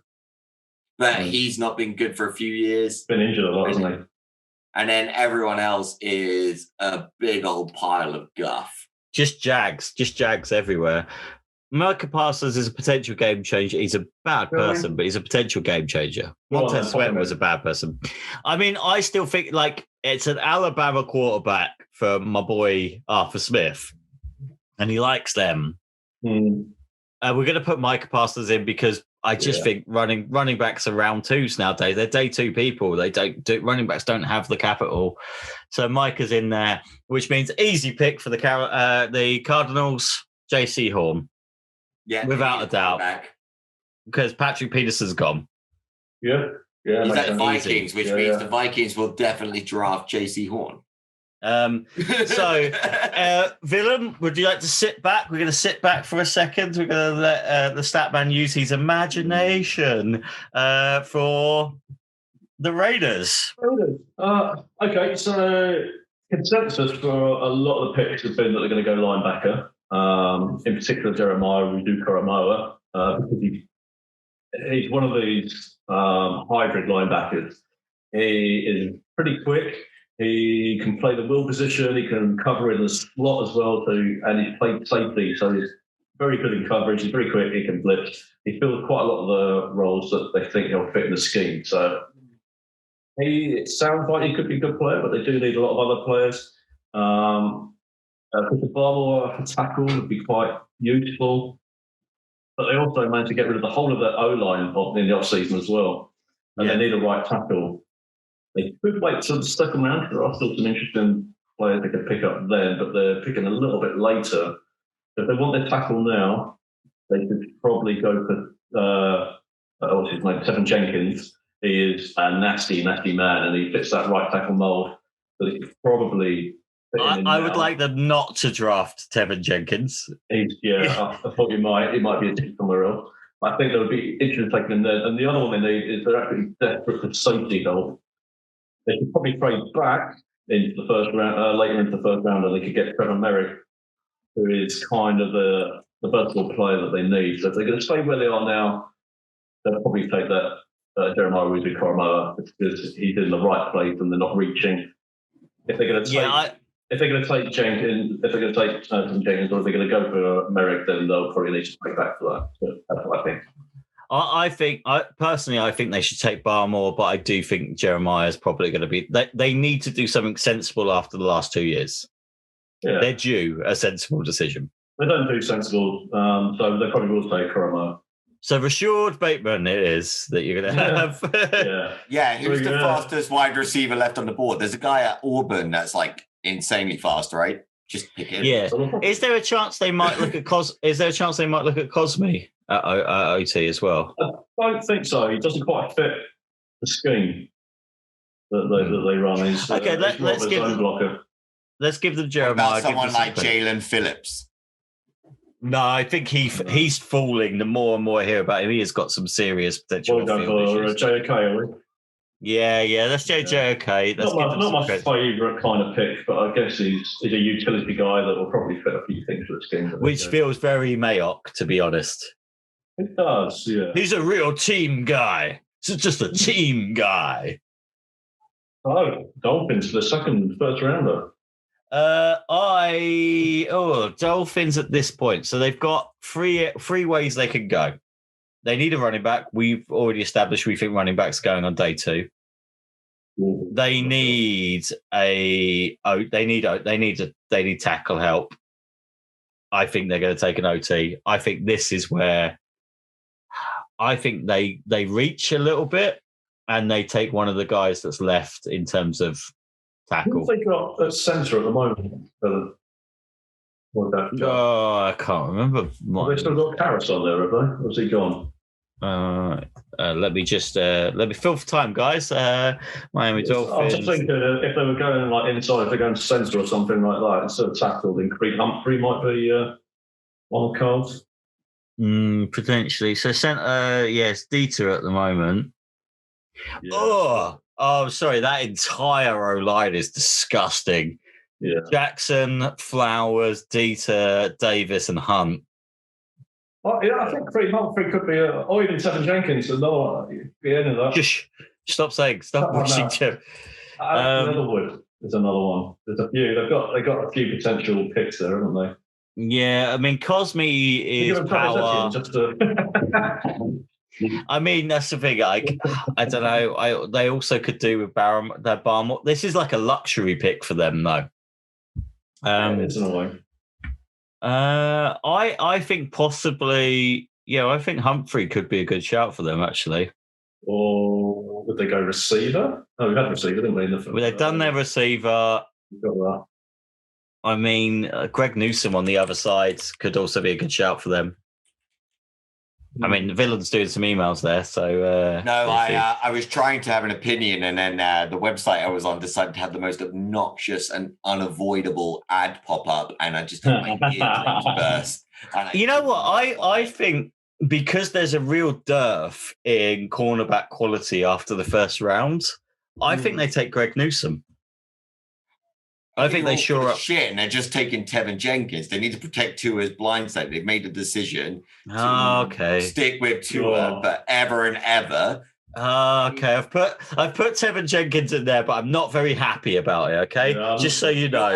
but he's not been good for a few years. Been injured a lot, hasn't he? And then everyone else is a big old pile of guff. Just Jags everywhere. Micah Parsons is a potential game changer. He's a bad person, but he's a potential game changer. Montez Sweat was a bad person. I mean, I still think it's an Alabama quarterback for my boy Arthur Smith, and he likes them. We're going to put Micah Parsons in because I just think running backs are round twos nowadays. They're day two people. Running backs don't have the capital. So Micah's in there, which means easy pick for the Cardinals, JC Horn. Yeah, without a doubt, because Patrick Peterson's gone. Yeah. He's at the Vikings, which means the Vikings will definitely draft JC Horn. Villain, would you like to sit back? We're going to sit back for a second. We're going to let the Statman use his imagination for the Raiders. Okay, so consensus for a lot of the picks has been that they're going to go linebacker. In particular, Jeremiah Uduka-Amoa, because he's one of these hybrid linebackers. He is pretty quick. He can play the will position. He can cover in the slot as well too, and he's played safety, so he's very good in coverage. He's very quick. He can blitz. He fills quite a lot of the roles that they think he'll fit in the scheme. So it sounds like he could be a good player, but they do need a lot of other players. The Barmore tackle would be quite useful, but they also managed to get rid of the whole of their O-line in the off-season as well, and they need a right tackle. They could wait till the second round. There are still some interesting players they could pick up then, but they're picking a little bit later. If they want their tackle now, they could probably go for what's his name, Tevin Jenkins. He is a nasty, nasty man, and he fits that right tackle mold. So they could probably. I would like them not to draft Tevin Jenkins. I thought he might be a team somewhere else. I think there would be interesting taking him there. And the other one they need is they're actually desperate for safety help. They could probably trade back into the first round, later into the first round, and they could get Trevor Merrick, who is kind of the versatile player that they need. So if they're going to stay where they are now, they'll probably take that Jeremiah Owusu-Koramoah because he's in the right place and they're not reaching. If they're going to take, if they're going to take Jenkins, if they're going to take some Jenkins, or if they're going to go for Merrick, then they'll probably need to trade back for that. So that's what I think. I think they should take Barmore, but I do think Jeremiah is probably going to be. They need to do something sensible after the last 2 years. Yeah. They're due a sensible decision. They don't do sensible, so they probably will take Koramoah. So Rashad Bateman it is that you're going to have. Who's the fastest wide receiver left on the board? There's a guy at Auburn that's like insanely fast, right? Just pick it. Yeah. Is there a chance they might look at Is there a chance they might look at Cosme at OT as well? I don't think so. He doesn't quite fit the scheme that they run. He's, okay, let's give them Jeremiah. About someone like Jalen Phillips. No, I think he's falling. The more and more I hear about him, he has got some serious potential. Or JOK, Yeah, that's JOK. Not my favourite kind of pick, but I guess he's a utility guy that will probably fit a few things for the scheme. Which feels very Mayock, to be honest. It does, yeah. He's a real team guy. He's just a team guy. Oh, Dolphins for the first rounder. Dolphins at this point. So they've got three ways they can go. They need a running back. We've already established we think running backs going on day 2. They need tackle help. I think they're going to take an OT. I think this is where I think they reach a little bit and they take one of the guys that's left in terms of tackle. Who have they got at centre at the moment? I can't remember. Have they still got Karras on there, have they? Or has he gone? Let me fill for time, guys. Miami Dolphins. I was just thinking if they were going like inside, if they're going to centre or something like that instead of tackle, then Creed Humphrey might be on the cards. Potentially. So centre, yes, Dieter at the moment. Yeah. Oh, sorry. That entire O-line is disgusting. Yeah. Jackson, Flowers, Dieter, Davis, and Hunt. I think Creed Humphrey could be, or even Tevin Jenkins. No, be any of that. Just stop watching Jim. Leatherwood is another one. There's a few. They've got a few potential picks there, haven't they? Yeah, I mean, Cosme is power. I mean, that's the thing. I don't know. They also could do with Barmore. This is like a luxury pick for them, though. It's annoying. I think possibly, I think Humphrey could be a good shout for them, actually. Or would they go receiver? Oh, we've had receiver, didn't we? They've done their receiver. We've got that. I mean, Greg Newsome on the other side could also be a good shout for them. I mean, the villain's doing some emails there, so... I was trying to have an opinion, and then the website I was on decided to have the most obnoxious and unavoidable ad pop up, and I just had my eardrums burst. You know what? I think because there's a real dearth in cornerback quality after the first round, I think they take Greg Newsome. I think they shore up shit, and they're just taking Tevin Jenkins. They need to protect Tua's blind side. They've made a decision to stick with Tua forever and ever. Okay, I've put Tevin Jenkins in there, but I'm not very happy about it. Okay, just so you know,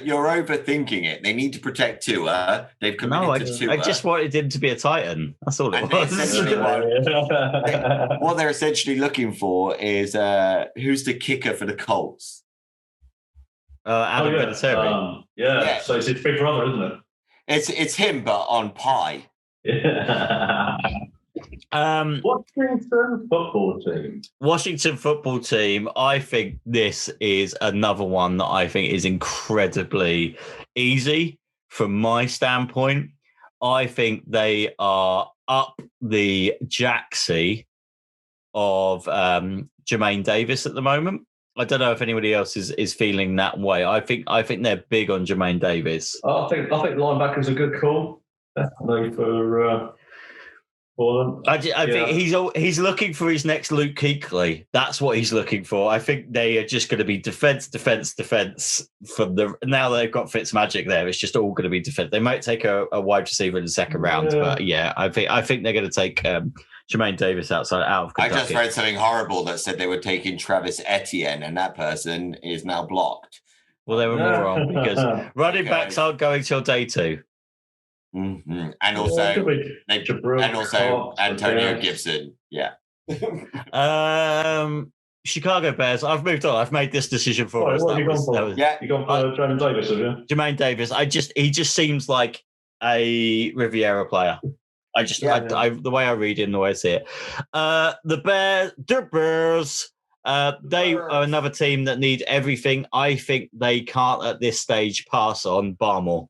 you're overthinking it. They need to protect Tua. They've committed to Tua. I just wanted him to be a Titan. That's all it was. What they're essentially looking for is who's the kicker for the Colts? Adam Vinatieri. So it's his big brother, isn't it? It's him, but on pie. Washington football team. I think this is another one that I think is incredibly easy from my standpoint. I think they are up the jacksie of Jermaine Davis at the moment. I don't know if anybody else is feeling that way. I think they're big on Jermaine Davis. I think linebacker's a good call. Definitely for them. I think he's looking for his next Luke Kuechly. That's what he's looking for. I think they are just going to be defense from the now they've got Fitzmagic there. It's just all going to be defense. They might take a wide receiver in the second round, but I think they're going to take Jermaine Davis out of Kentucky. I just read something horrible that said they were taking Travis Etienne, and that person is now blocked. Well, they were more wrong because running backs aren't going till day 2. Mm-hmm. And also Antonio Gibson. Yeah. Chicago Bears. I've moved on. I've made this decision for us. What have you gone for? You gone for Jermaine Davis, have you? Jermaine Davis. He just seems like a Riviera player. The way I read him, the way I see it. The Bears. They are another team that need everything. I think they can't at this stage pass on Barmore.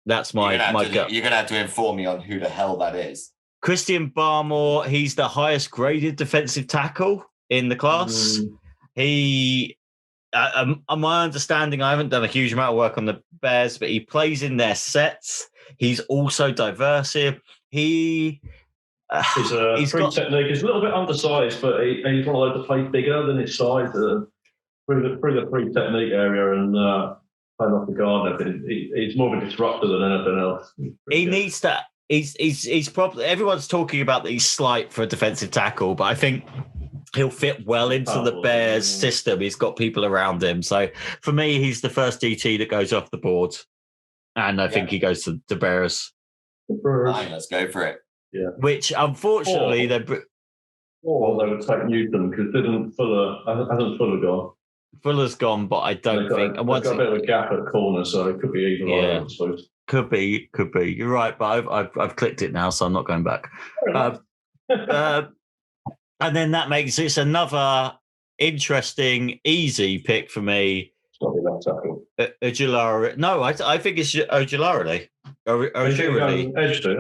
That's my gut. You're going to have to inform me on who the hell that is. Christian Barmore, he's the highest graded defensive tackle in the class. He, my understanding, I haven't done a huge amount of work on the Bears, but he plays in their sets. He's also diverse. He's got technique. He's a little bit undersized, but he's one of those that plays bigger than his size through the free technique area and playing off the guard. He's more of a disruptor than anything else. He needs to. He's probably everyone's talking about that he's slight for a defensive tackle, but I think he'll fit well into the Bears system. He's got people around him. So for me, he's the first DT that goes off the board. And I think he goes to the Bears. Fine, let's go for it. Yeah. Which, unfortunately, they would take Newton because hasn't Fuller gone? Fuller's gone, but I don't think. They've got a bit of a gap at corner, so it could be either way, I suppose. Could be. You're right, but I've clicked it now, so I'm not going back. And then that makes this another interesting, easy pick for me. Ojulari. No, I think it's Ojulari.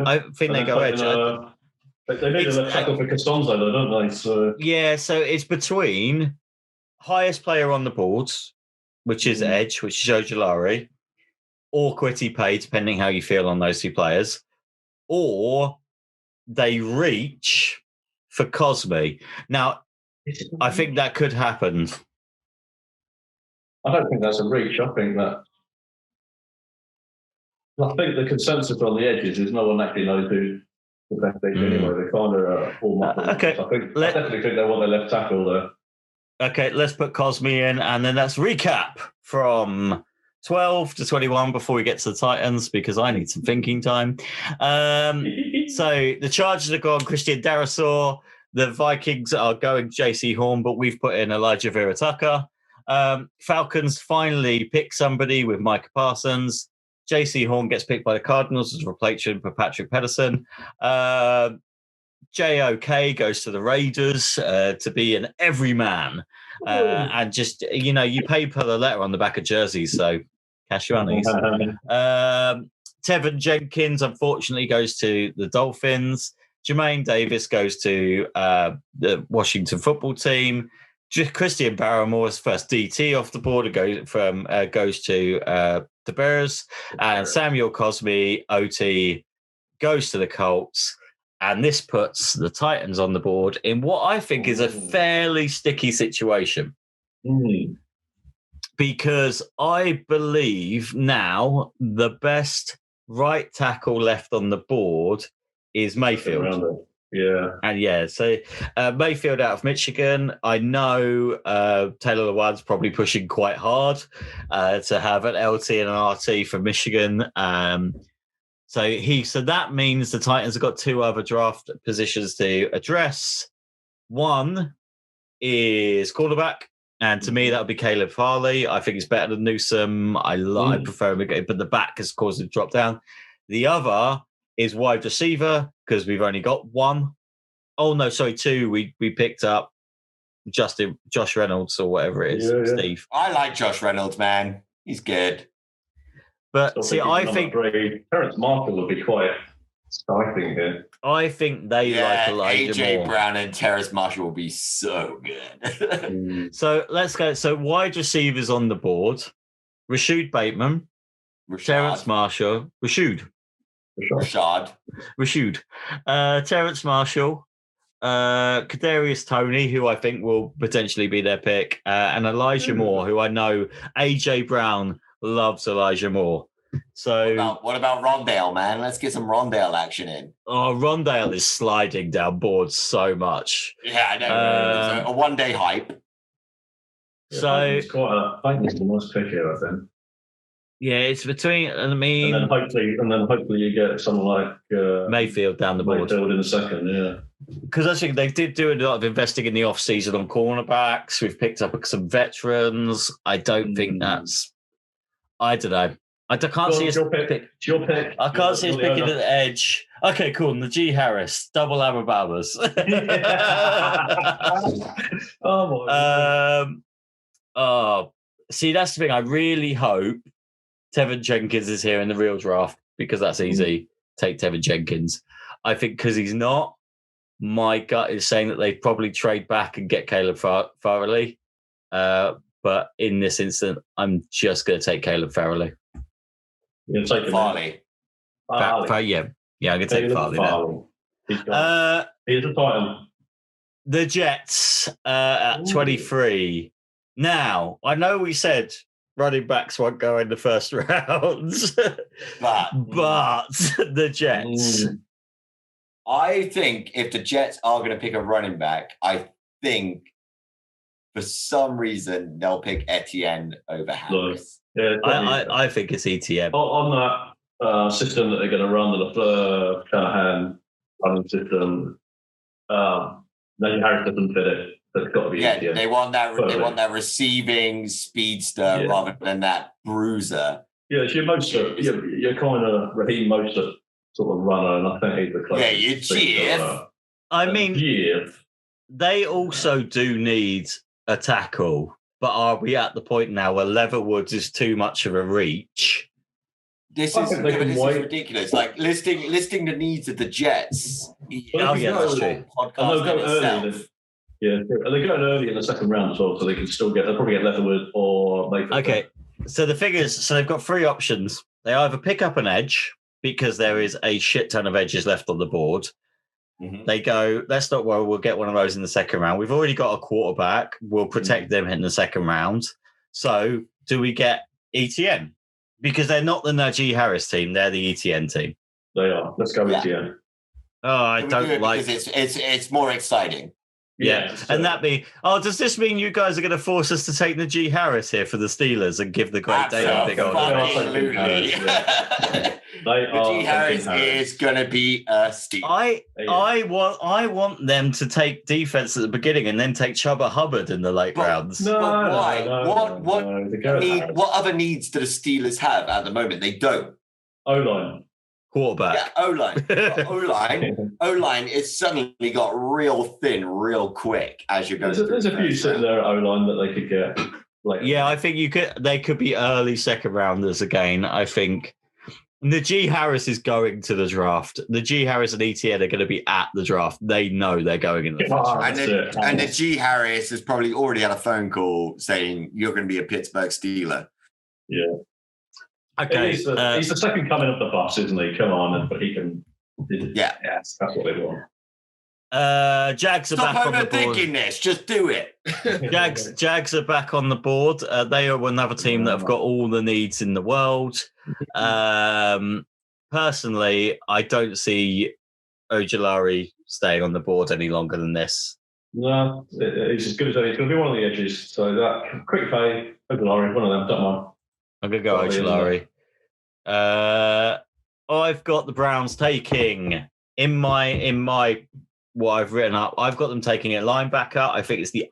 I think they go edge. They need a left tackle for Costanzo, though, don't they? So it's between highest player on the boards, which is edge, which is Ojulari, or Quitty Pay, depending how you feel on those two players, or they reach for Cosme. Now, I think that could happen. I don't think that's a reach. I think the consensus on the edges is no one actually knows who the best edge anyway. They kind of all muffled. Okay. I definitely think they want their left tackle there. Okay, let's put Cosme in, and then let's recap from 12 to 21 before we get to the Titans, because I need some thinking time. So the Chargers are gone Christian Darrisaw. The Vikings are going JC Horn, but we've put in Elijah Vera-Tucker. Falcons finally pick somebody with Micah Parsons. JC Horn gets picked by the Cardinals as a replacement for Patrick Pedersen. JOK goes to the Raiders to be an everyman. And just, you pay per the letter on the back of jerseys, so cash your honeys. Tevin Jenkins, unfortunately, goes to the Dolphins. Jermaine Davis goes to the Washington football team. Christian Barmore's first DT off the board goes to the Bears. And Samuel Cosme, OT, goes to the Colts. And this puts the Titans on the board in what I think is a fairly sticky situation. because I believe now the best right tackle left on the board is Mayfield. Yeah. And so Mayfield out of Michigan. I know Taylor Lewan's probably pushing quite hard to have an LT and an RT from Michigan. So that means the Titans have got two other draft positions to address. One is quarterback, and to me that would be Caleb Farley. I think it's better than Newsome. I prefer him, but the back has caused him to drop down. The other is wide receiver, because we've only got one. Oh no, sorry, two. We picked up Josh Reynolds or whatever it is, Steve. I like Josh Reynolds, man. He's good. But I think Terrence Marshall would be quite exciting here. I think they like Elijah AJ Moore. Brown and Terrace Marshall will be so good. So let's go. So wide receivers on the board: Rashad Bateman, Terrence Marshall, Rashad, Terrence Marshall, Kadarius Toney, who I think will potentially be their pick, and Elijah Moore, who I know AJ Brown loves Elijah Moore. So what about Rondale, man? Let's get some Rondale action in. Oh, Rondale is sliding down boards so much. Yeah, I know. It's a one-day hype. So it's quite I think it's the most pick here, I think. Yeah, it's between. I mean, and then hopefully you get someone like Mayfield down the board. Mayfield in a second, yeah. Because I think they did do a lot of investing in the off season on cornerbacks. We've picked up some veterans. I don't think that's. I don't know. I can't see us pick. It's your pick. I can't see us picking at the edge. Okay, cool. Najee Harris, double Alabamas. Oh my God. See, that's the thing. I really hope Tevin Jenkins is here in the real draft, because that's easy. Take Tevin Jenkins. I think because he's not, my gut is saying that they'd probably trade back and get Caleb Farley. But in this instant, I'm just going to take Caleb Farley. You're taking Farley. Yeah, I'm going to take Farley now. He's a Titan. The Jets at 23. Now, I know we said running backs won't go in the first rounds, but the Jets. I think if the Jets are going to pick a running back, I think for some reason they'll pick Etienne over Harris. Yeah, I think it's ETN. On that system that they're going to run, the LaFleur, Shanahan running system, Najee Harris doesn't fit it. That's got to be ETN. They want that. They want that receiving speedster rather than that bruiser. Yeah, it's your Mostert. You're kind of Raheem Mostert sort of runner, and I think he's the closest. Yeah, you're GF. I mean, they also do need a tackle. But are we at the point now where Leatherwoods is too much of a reach? This is ridiculous. Like listing the needs of the Jets. That's true. And they'll go early. And they're going early in the second round as well, so they can still they'll probably get Leatherwood or Mayfield. Okay, so the figures. So they've got three options. They either pick up an edge because there is a shit ton of edges left on the board. Mm-hmm. They go, let's not worry, we'll get one of those in the second round. We've already got a quarterback. We'll protect them in the second round. So do we get ETN? Because they're not the Najee Harris team. They're the ETN team. They are. Let's go ETN. Oh, I don't like it. Because it's more exciting. Yeah. And does this mean you guys are going to force us to take Najee Harris here for the Steelers and give the great day a big old absolutely. Najee Harris is going to be a steal. I want them to take defense at the beginning and then take Chuba Hubbard in the late rounds. Why? What other needs do the Steelers have at the moment? They don't. O-line. Quarterback. Yeah, O-line is suddenly got real thin, real quick as you go. There's a few sitting there at O-line that they could get. Yeah, I think they could be early second rounders again. I think Najee Harris is going to the draft. Najee Harris and ETN are going to be at the draft. They know they're going in the first round. And Najee Harris has probably already had a phone call saying you're going to be a Pittsburgh Steeler. Yeah. Okay. He's the second coming of the bus, isn't he? Come on, but he can. Yes, that's what they want. Jags are Stop back on the board. overthinking this. Just do it. Jags are back on the board. They are another team that have got all the needs in the world. Personally, I don't see Ojulari staying on the board any longer than this. No, it's as good as any. It's going to be one of the edges. So that quick pay, Ojulari, one of them. Don't mind. I'm going to go Ojulari. I've got the Browns taking in my what I've written up. I've got them taking a linebacker. I think it's the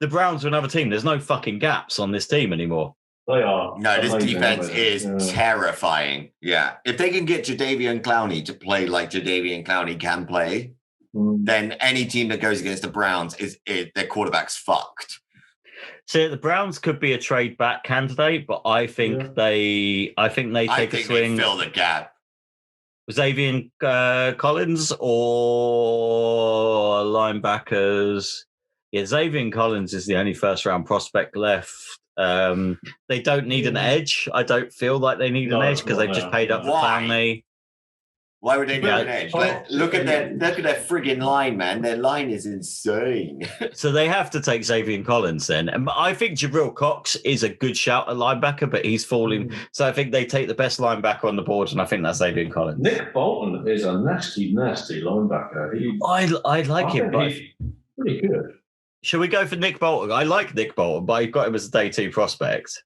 Browns are another team. There's no fucking gaps on this team anymore. They are. No, this defense is terrifying. Yeah. If they can get Jadeveon Clowney to play like Jadeveon Clowney can play, then any team that goes against the Browns their quarterback's fucked. So the Browns could be a trade back candidate, but I think they take a swing. They fill the gap. Xavier Collins or linebackers. Yeah, Xavier Collins is the only first round prospect left. They don't need an edge. I don't feel like they need an edge because they've just paid up for Clowney. Why would they need an edge? Look at their friggin' line, man. Their line is insane. So they have to take Xavier Collins then. And I think Jabril Cox is a good shout at linebacker, but he's falling. So I think they take the best linebacker on the board, and I think that's Xavier Collins. Nick Bolton is a nasty linebacker. I like him, but he's pretty good. Should we go for Nick Bolton? I like Nick Bolton, but I've got him as a day 2 prospect.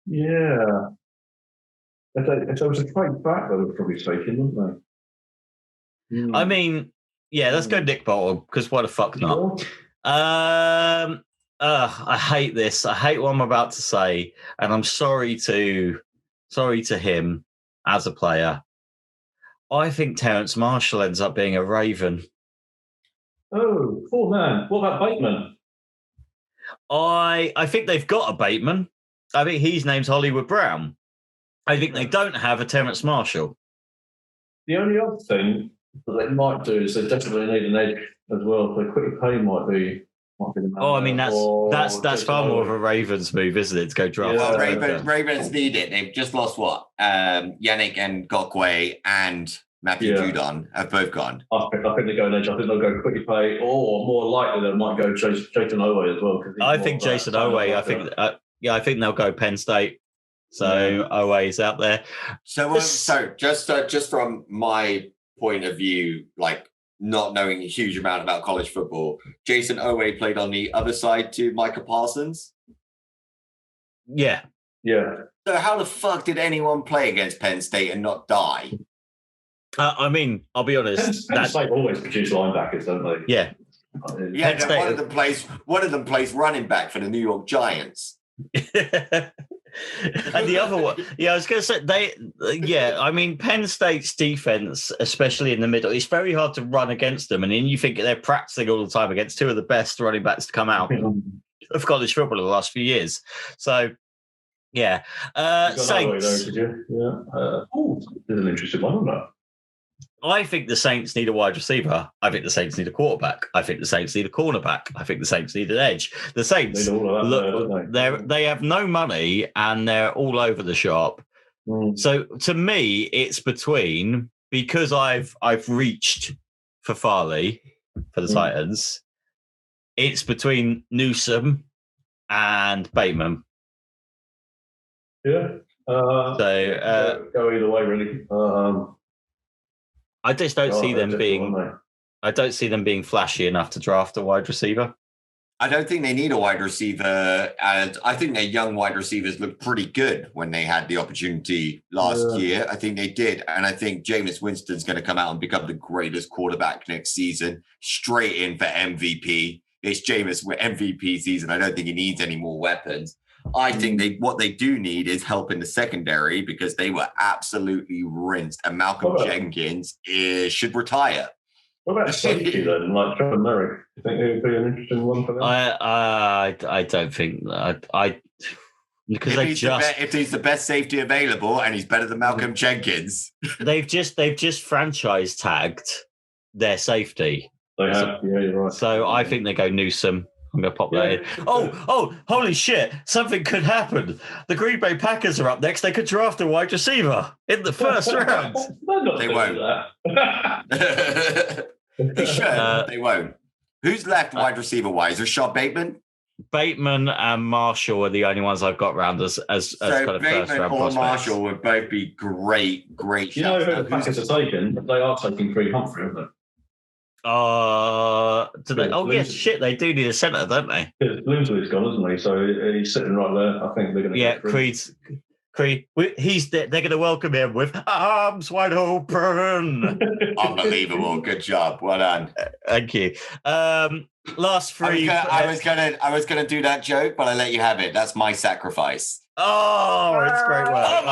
Yeah. If there was a trade back, they would probably take him, wouldn't they? I mean, yeah, let's go Nick Bolton, because why the fuck not? I hate this. I hate what I'm about to say, and I'm sorry to him as a player. I think Terrence Marshall ends up being a Raven. Oh, poor man. What about Bateman? I think they've got a Bateman. I think his name's Hollywood Brown. I think they don't have a Terrence Marshall. The only other thing that they might do is they definitely need an edge as well. So quick pay might be the man. Oh, I mean that's far more of a Ravens move, isn't it? To go draft. Well, Ravens need it. They've just lost what? Yannick Ngakwe and Matthew Judon have both gone. I think they go an edge. I think they'll go quickly pay, or more likely they might go Jason Owe as well. I think Jason Owe. I think they'll go Penn State. So Owe is out there. So just from my point of view, like not knowing a huge amount about college football, Jason Owe played on the other side to Micah Parsons. Yeah. So how the fuck did anyone play against Penn State and not die? I mean, I'll be honest. Penn State always produce linebackers, don't they? Yeah. Yeah, one of them plays running back for the New York Giants. And the other one, I was going to say I mean, Penn State's defense, especially in the middle, it's very hard to run against them. And then you think they're practicing all the time against two of the best running backs to come out of college football in the last few years. So, yeah. Saints. There's an interesting one on that. I think the Saints need a wide receiver. I think the Saints need a quarterback. I think the Saints need a cornerback. I think the Saints need an edge. The Saints, they have no money and they're all over the shop. So to me, it's between, because I've reached for Farley for the Titans, it's between Newsome and Bateman. Yeah. Go either way, really. I just don't see them being. I don't see them being flashy enough to draft a wide receiver. I don't think they need a wide receiver, and I think their young wide receivers looked pretty good when they had the opportunity last year. I think they did, and I think Jameis Winston's going to come out and become the greatest quarterback next season, straight in for MVP. It's Jameis MVP season. I don't think he needs any more weapons. I think what they do need is help in the secondary, because they were absolutely rinsed, and Malcolm Jenkins should retire. What about safety then, like Trevor Merrick? Do you think it would be an interesting one for them? I don't think because if he's the best safety available and he's better than Malcolm Jenkins, they've just franchise tagged their safety. They have, you're right. So I think they go Newsome. I'm going to pop that in. Oh, holy shit. Something could happen. The Green Bay Packers are up next. They could draft a wide receiver in the first round. They won't. They should. They won't. Who's left wide receiver wise? Rashad Bateman? Bateman and Marshall are the only ones I've got round as kind of Bateman first round or prospects. Marshall would both be great shouts. You know who the Packers are taking? They are taking Creed Humphrey, aren't they? Do they? Oh, yes, shit, they do need a centre, don't they? Bloomsley's gone, isn't he? So he's sitting right there. I think they're going to get Creed. They're going to welcome him with arms wide open. Unbelievable. Good job. Well done. Thank you. Last three. I was gonna do that joke, but I let you have it. That's my sacrifice. Oh, it's great work.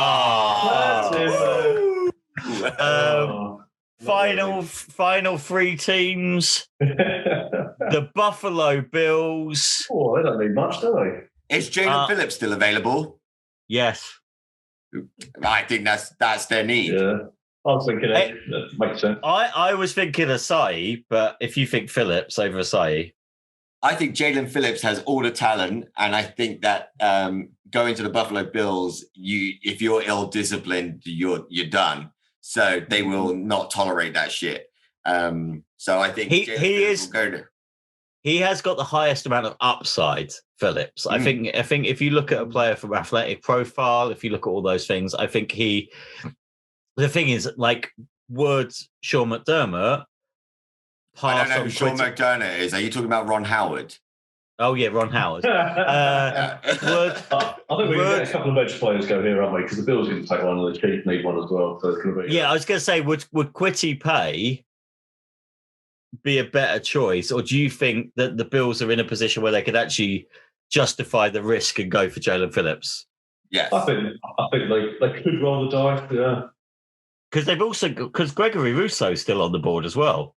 Final three teams. The Buffalo Bills. Oh, they don't need much, do they? Is Jalen Phillips still available? Yes. I think that's their need. Yeah. I was thinking that makes sense. I was thinking Asai, but if you think Phillips over Asai. I think Jalen Phillips has all the talent, and I think that going to the Buffalo Bills, if you're ill-disciplined, you're done. So they will not tolerate that shit. So I think he has got the highest amount of upside, Phillips. I think if you look at a player from athletic profile, if you look at all those things, I think the thing is, like, would Sean McDermott I don't know who Sean McDermott is. Are you talking about Ron Howard? Oh, yeah, Ron Howard. I think we can get a couple of edge players go here, aren't we? Because the Bills going to take one, and the Chiefs need one as well. So it's going to be. Yeah, I was going to say, would Quitty Pay be a better choice, or do you think that the Bills are in a position where they could actually justify the risk and go for Jalen Phillips? Yes, I think they could roll the dice. Yeah, because Gregory Russo's still on the board as well.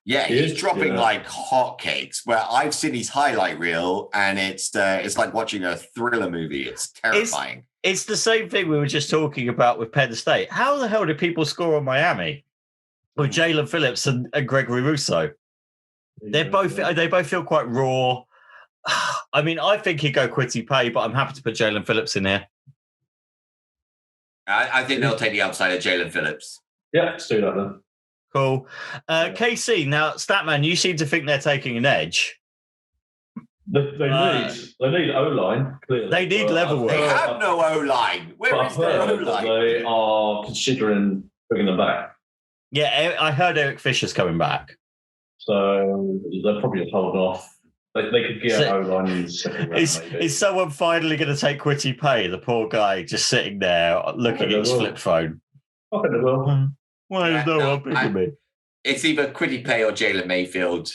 Yeah, he's dropping like hotcakes. Where I've seen his highlight reel, and it's like watching a thriller movie. It's terrifying. It's the same thing we were just talking about with Penn State. How the hell did people score on Miami with Jalen Phillips and Gregory Russo? They both feel quite raw. I mean, I think he'd go Quitty Pay, but I'm happy to put Jalen Phillips in here. I think they'll take the upside of Jalen Phillips. Yeah, let's do that then. Cool. KC, now, Statman, you seem to think they're taking an edge. They need O-line, clearly. They need level work. They have no O-line. Where is their O-line? They are considering bringing them back. Yeah, I heard Eric Fisher's coming back. So they're probably holding off. They could get O-line in the second round, is someone finally going to take Quitty Pay? The poor guy just sitting there looking at his flip phone. I think they will. Why is no one picking me? It's either Quitty Pay or Jalen Mayfield.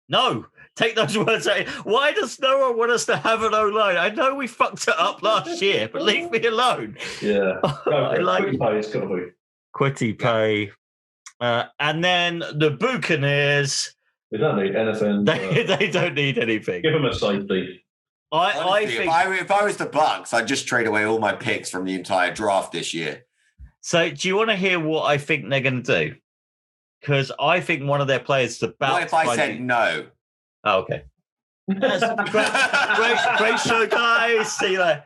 No, take those words out. Why does no one want us to have an O-line? I know we fucked it up last year, but leave me alone. Yeah. I like Quitty Pay, it's got to be. Quitty Pay. And then the Buccaneers. They don't need anything. They don't need anything. Give them a safety. I think if I was the Bucs, I'd just trade away all my picks from the entire draft this year. So do you want to hear what I think they're going to do? Because I think one of their players is about. What if I said no? Oh, okay. Great show, guys. See you later.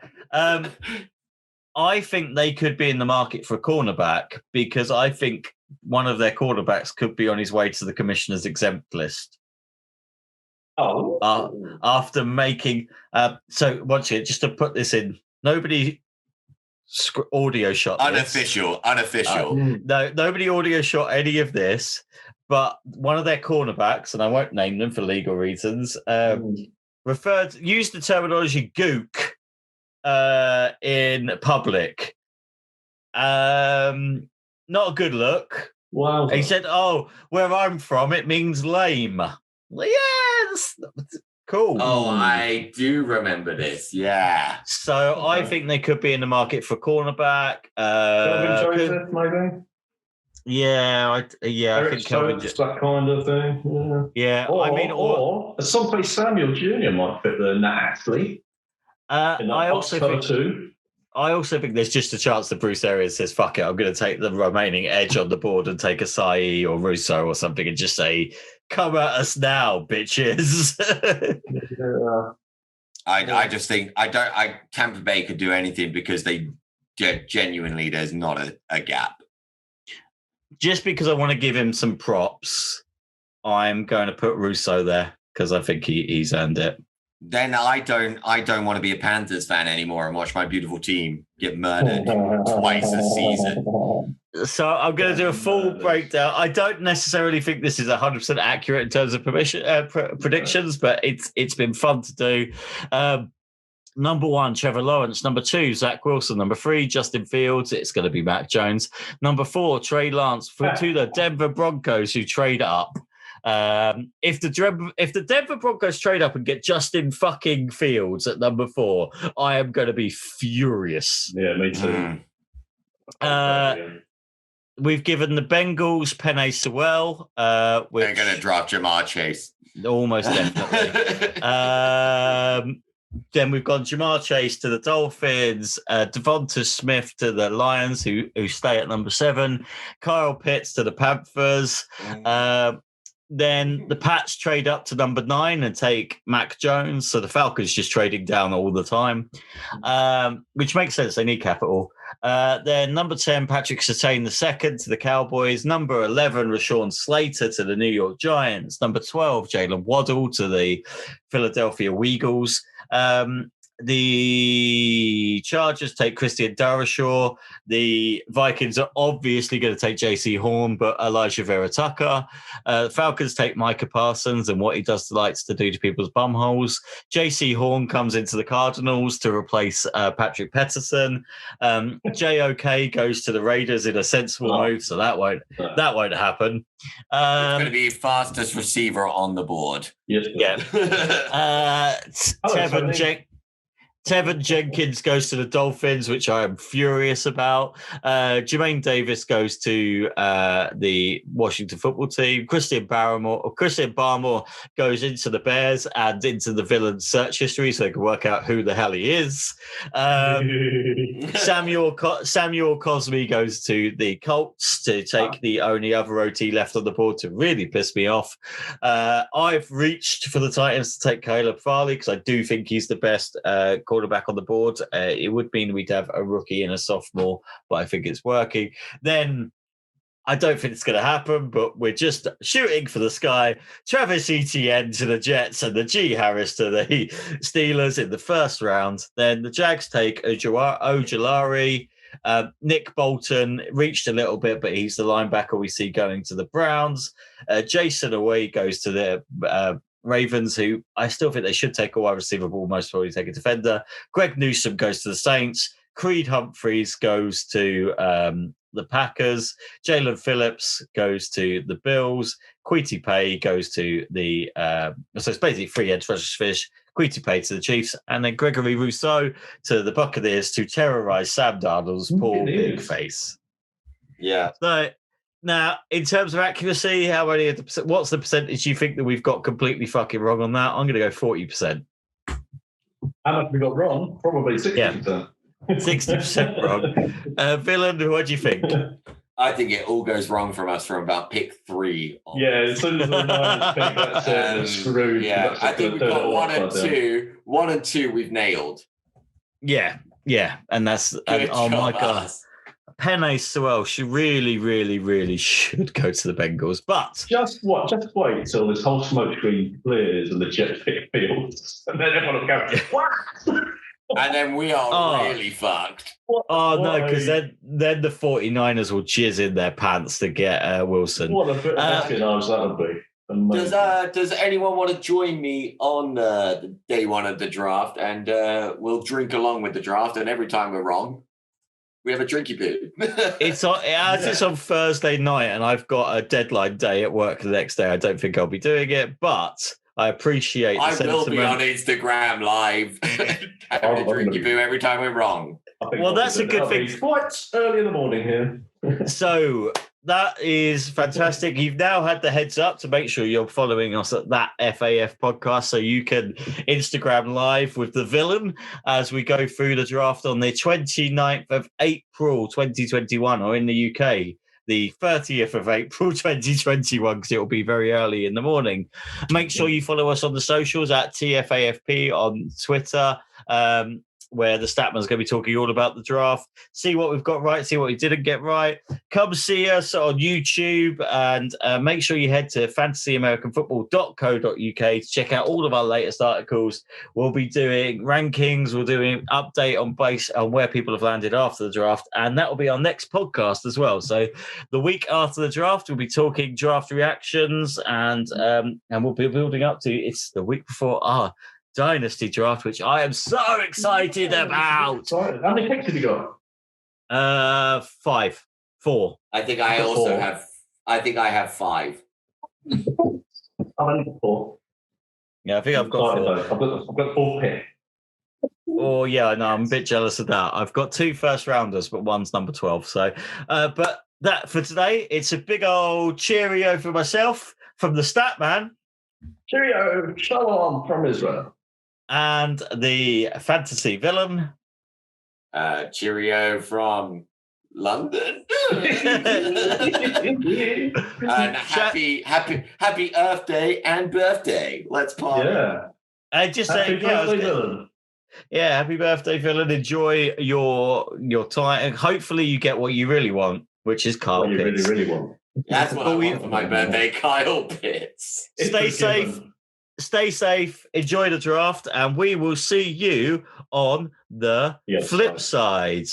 I think they could be in the market for a cornerback because I think one of their cornerbacks could be on his way to the commissioner's exempt list. Oh. After making so once again, just to put this in, nobody audio shot unofficial. No, nobody audio shot any of this, but one of their cornerbacks, and I won't name them for legal reasons, used the terminology gook in public. Not a good look. Wow. He said, where I'm from, it means lame. Yes. Cool. Oh, I do remember this. Yeah. So I think they could be in the market for cornerback. Kelvin Joseph, maybe? Yeah, I think Kelvin Joseph, that kind of thing. Yeah. Or someplace Samuel Jr. might fit there naturally. I also think there's just a chance that Bruce Arians says, fuck it, I'm going to take the remaining edge on the board and take Asai or Russo or something and just say, come at us now, bitches. I just think Tampa Bay could do anything because they genuinely there's not a gap. just because I want to give him some props, I'm going to put Russo there because I think he's earned it. Then I don't want to be a Panthers fan anymore and watch my beautiful team get murdered twice a season. So I'm going to do a full breakdown. I don't necessarily think this is 100% accurate in terms of predictions, but it's been fun to do. Number 1, Trevor Lawrence. Number 2, Zach Wilson. Number 3, Justin Fields. It's going to be Mac Jones. Number 4, Trey Lance to the Denver Broncos, who trade up. If the Denver Broncos trade up and get Justin fucking Fields at number 4, I am going to be furious. Yeah, me too. We've given the Bengals Penei Sewell. They're going to drop Jamar Chase. Almost definitely. Then we've gone Jamar Chase to the Dolphins, Devonta Smith to the Lions, who stay at number 7, Kyle Pitts to the Panthers. Then the Pats trade up to number 9 and take Mac Jones. So the Falcons just trading down all the time, which makes sense. They need capital. Then number 10, Patrick Surtain II to the Cowboys. Number 11, Rashawn Slater to the New York Giants. Number 12, Jalen Waddle to the Philadelphia Eagles. The Chargers take Christian Darrisaw. The Vikings are obviously going to take JC Horn, but Elijah Vera Tucker. Falcons take Micah Parsons and what he likes to do to people's bumholes. JC Horn comes into the Cardinals to replace Patrick Peterson. JOK goes to the Raiders in a sensible move, so that won't happen. It's going to be fastest receiver on the board. Yes. Yeah. Tevin Jenkins goes to the Dolphins, which I am furious about. Jermaine Davis goes to the Washington football team. Christian Barmore goes into the Bears and into the villain search history so they can work out who the hell he is. Samuel Cosme goes to the Colts to take the only other OT left on the board to really piss me off. I've reached for the Titans to take Caleb Farley because I do think he's the best quarterback on the board. It would mean we'd have a rookie and a sophomore, but I think it's working. Then I don't think it's going to happen, but we're just shooting for the sky. Travis Etienne to the Jets and the G. Harris to the Steelers in the first round. Then the Jags take Ojulari. Nick Bolton reached a little bit, but he's the linebacker we see going to the Browns. Jason Away goes to the Ravens, who I still think they should take a wide receiver, but most probably take a defender. Greg Newsome goes to the Saints. Creed Humphreys goes to the Packers. Jalen Phillips goes to the Bills. Kwity Paye goes to the so it's basically free edge rush fish. Kwity Paye to the Chiefs, and then Gregory Rousseau to the Buccaneers to terrorize Sam Darnold's poor big face. Yeah. So now, in terms of accuracy, what's the percentage you think that we've got completely fucking wrong on that? I'm going to go 40%. How much have we got wrong? Probably 60%. Yeah. 60% wrong. Villain, what do you think? I think it all goes wrong from us from about pick 3. Yeah, as soon as the Niners pick, that's it. We're screwed. Yeah, I think we've got 1 and 2. 1 and 2 we've nailed. Yeah, and that's oh my god. Penei Sewell should really should go to the Bengals, but just wait till this whole smoke screen clears and the Jets pick Fields, and then everyone will go, what? And then we are really fucked. No, because then the 49ers will jizz in their pants to get Wilson. What a bit of espionage that would be. Does anyone want to join me on the day 1 of the draft, and we'll drink along with the draft, and every time we're wrong, we have a drinky poo. It's on Thursday night, and I've got a deadline day at work the next day. I don't think I'll be doing it, but I appreciate the sentiment. Will be on Instagram live having a drinky poo every time we're wrong. Well, that's a good thing. Quite early in the morning here. So that is fantastic. You've now had the heads up to make sure you're following us at that FAF podcast so you can Instagram live with the villain as we go through the draft on the 29th of April 2021, or in the UK, the 30th of April 2021, because it will be very early in the morning. Make sure you follow us on the socials at TFAFP on Twitter. where the Statman's going to be talking all about the draft, see what we've got right, see what we didn't get right. Come see us on YouTube and make sure you head to fantasyamericanfootball.co.uk to check out all of our latest articles. We'll be doing rankings, we'll do an update on where people have landed after the draft, and that will be our next podcast as well. So the week after the draft, we'll be talking draft reactions, and we'll be building up to, it's the week before our Dynasty draft, which I am so excited about. How many picks have you got? 4. I think I also have. I think I have 5. I've only got 4. Yeah, I think I've got 4. I've got 4 picks. Oh yeah, no, I'm a bit jealous of that. I've got 2 first rounders, but one's number 12. So, but that for today, it's a big old cheerio for myself from the Statman. Cheerio, shalom from Israel. And the fantasy villain. Cheerio from London. And happy Earth Day and birthday. Let's party. Yeah. Just happy birthday, villain. Yeah, happy birthday, villain. Enjoy your time. Hopefully you get what you really want, which is Kyle Pitts. What you really want. That's what I want for my birthday, Kyle Pitts. Stay safe. Stay safe. Enjoy the draft, and we will see you on the flip side.